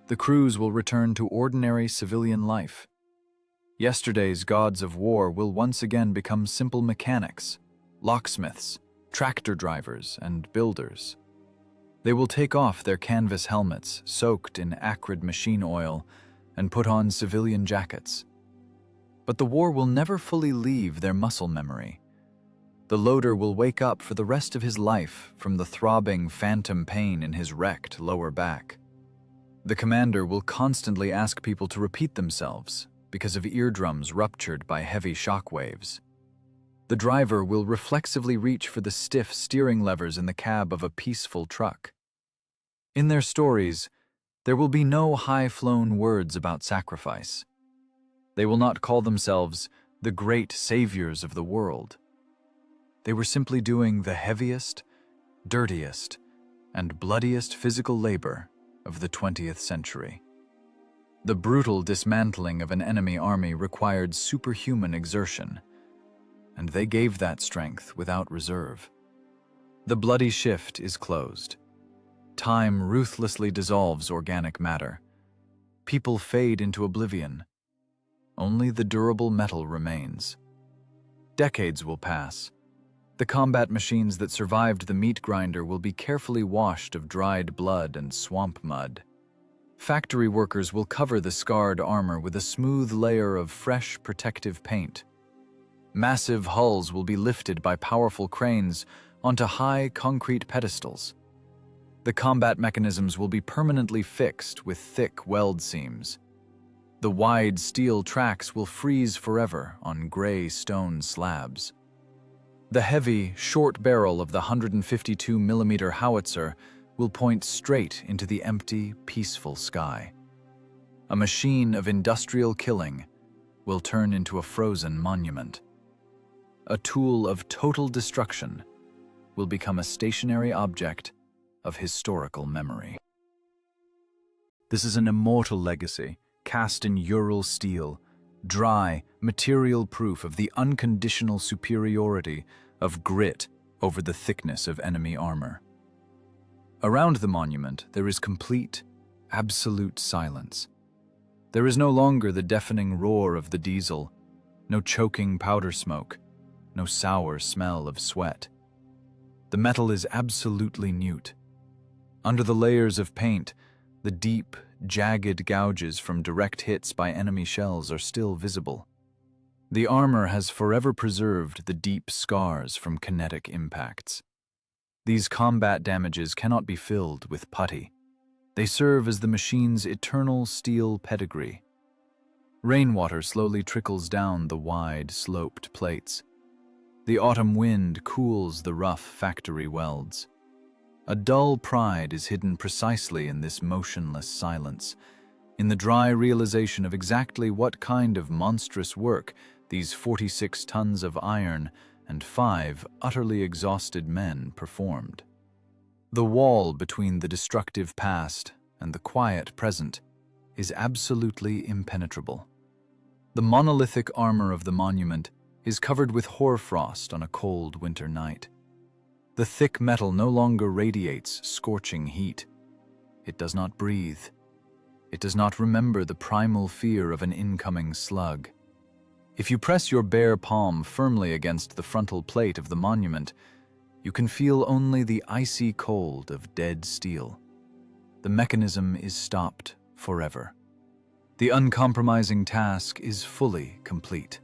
The crews will return to ordinary civilian life. Yesterday's gods of war will once again become simple mechanics, locksmiths, tractor drivers, and builders. They will take off their canvas helmets soaked in acrid machine oil and put on civilian jackets. But the war will never fully leave their muscle memory. The loader will wake up for the rest of his life from the throbbing phantom pain in his wrecked lower back. The commander will constantly ask people to repeat themselves because of eardrums ruptured by heavy shock waves. The driver will reflexively reach for the stiff steering levers in the cab of a peaceful truck. In their stories, there will be no high-flown words about sacrifice. They will not call themselves the great saviors of the world. They were simply doing the heaviest, dirtiest, and bloodiest physical labor of the 20th century. The brutal dismantling of an enemy army required superhuman exertion, and they gave that strength without reserve. The bloody shift is closed. Time ruthlessly dissolves organic matter. People fade into oblivion. Only the durable metal remains. Decades will pass. The combat machines that survived the meat grinder will be carefully washed of dried blood and swamp mud. Factory workers will cover the scarred armor with a smooth layer of fresh protective paint. Massive hulls will be lifted by powerful cranes onto high concrete pedestals. The combat mechanisms will be permanently fixed with thick weld seams. The wide steel tracks will freeze forever on gray stone slabs. The heavy, short barrel of the 152mm howitzer will point straight into the empty, peaceful sky. A machine of industrial killing will turn into a frozen monument. A tool of total destruction will become a stationary object of historical memory. This is an immortal legacy, cast in Ural steel, dry, material proof of the unconditional superiority of grit over the thickness of enemy armor. Around the monument, there is complete, absolute silence. There is no longer the deafening roar of the diesel, no choking powder smoke, no sour smell of sweat. The metal is absolutely mute. Under the layers of paint, the deep, jagged gouges from direct hits by enemy shells are still visible. The armor has forever preserved the deep scars from kinetic impacts. These combat damages cannot be filled with putty. They serve as the machine's eternal steel pedigree. Rainwater slowly trickles down the wide, sloped plates. The autumn wind cools the rough factory welds. A dull pride is hidden precisely in this motionless silence, in the dry realization of exactly what kind of monstrous work these 46 tons of iron and 5 utterly exhausted men performed. The wall between the destructive past and the quiet present is absolutely impenetrable. The monolithic armor of the monument is covered with hoarfrost on a cold winter night. The thick metal no longer radiates scorching heat. It does not breathe. It does not remember the primal fear of an incoming slug. If you press your bare palm firmly against the frontal plate of the monument, you can feel only the icy cold of dead steel. The mechanism is stopped forever. The uncompromising task is fully complete.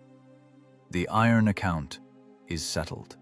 The iron account is settled.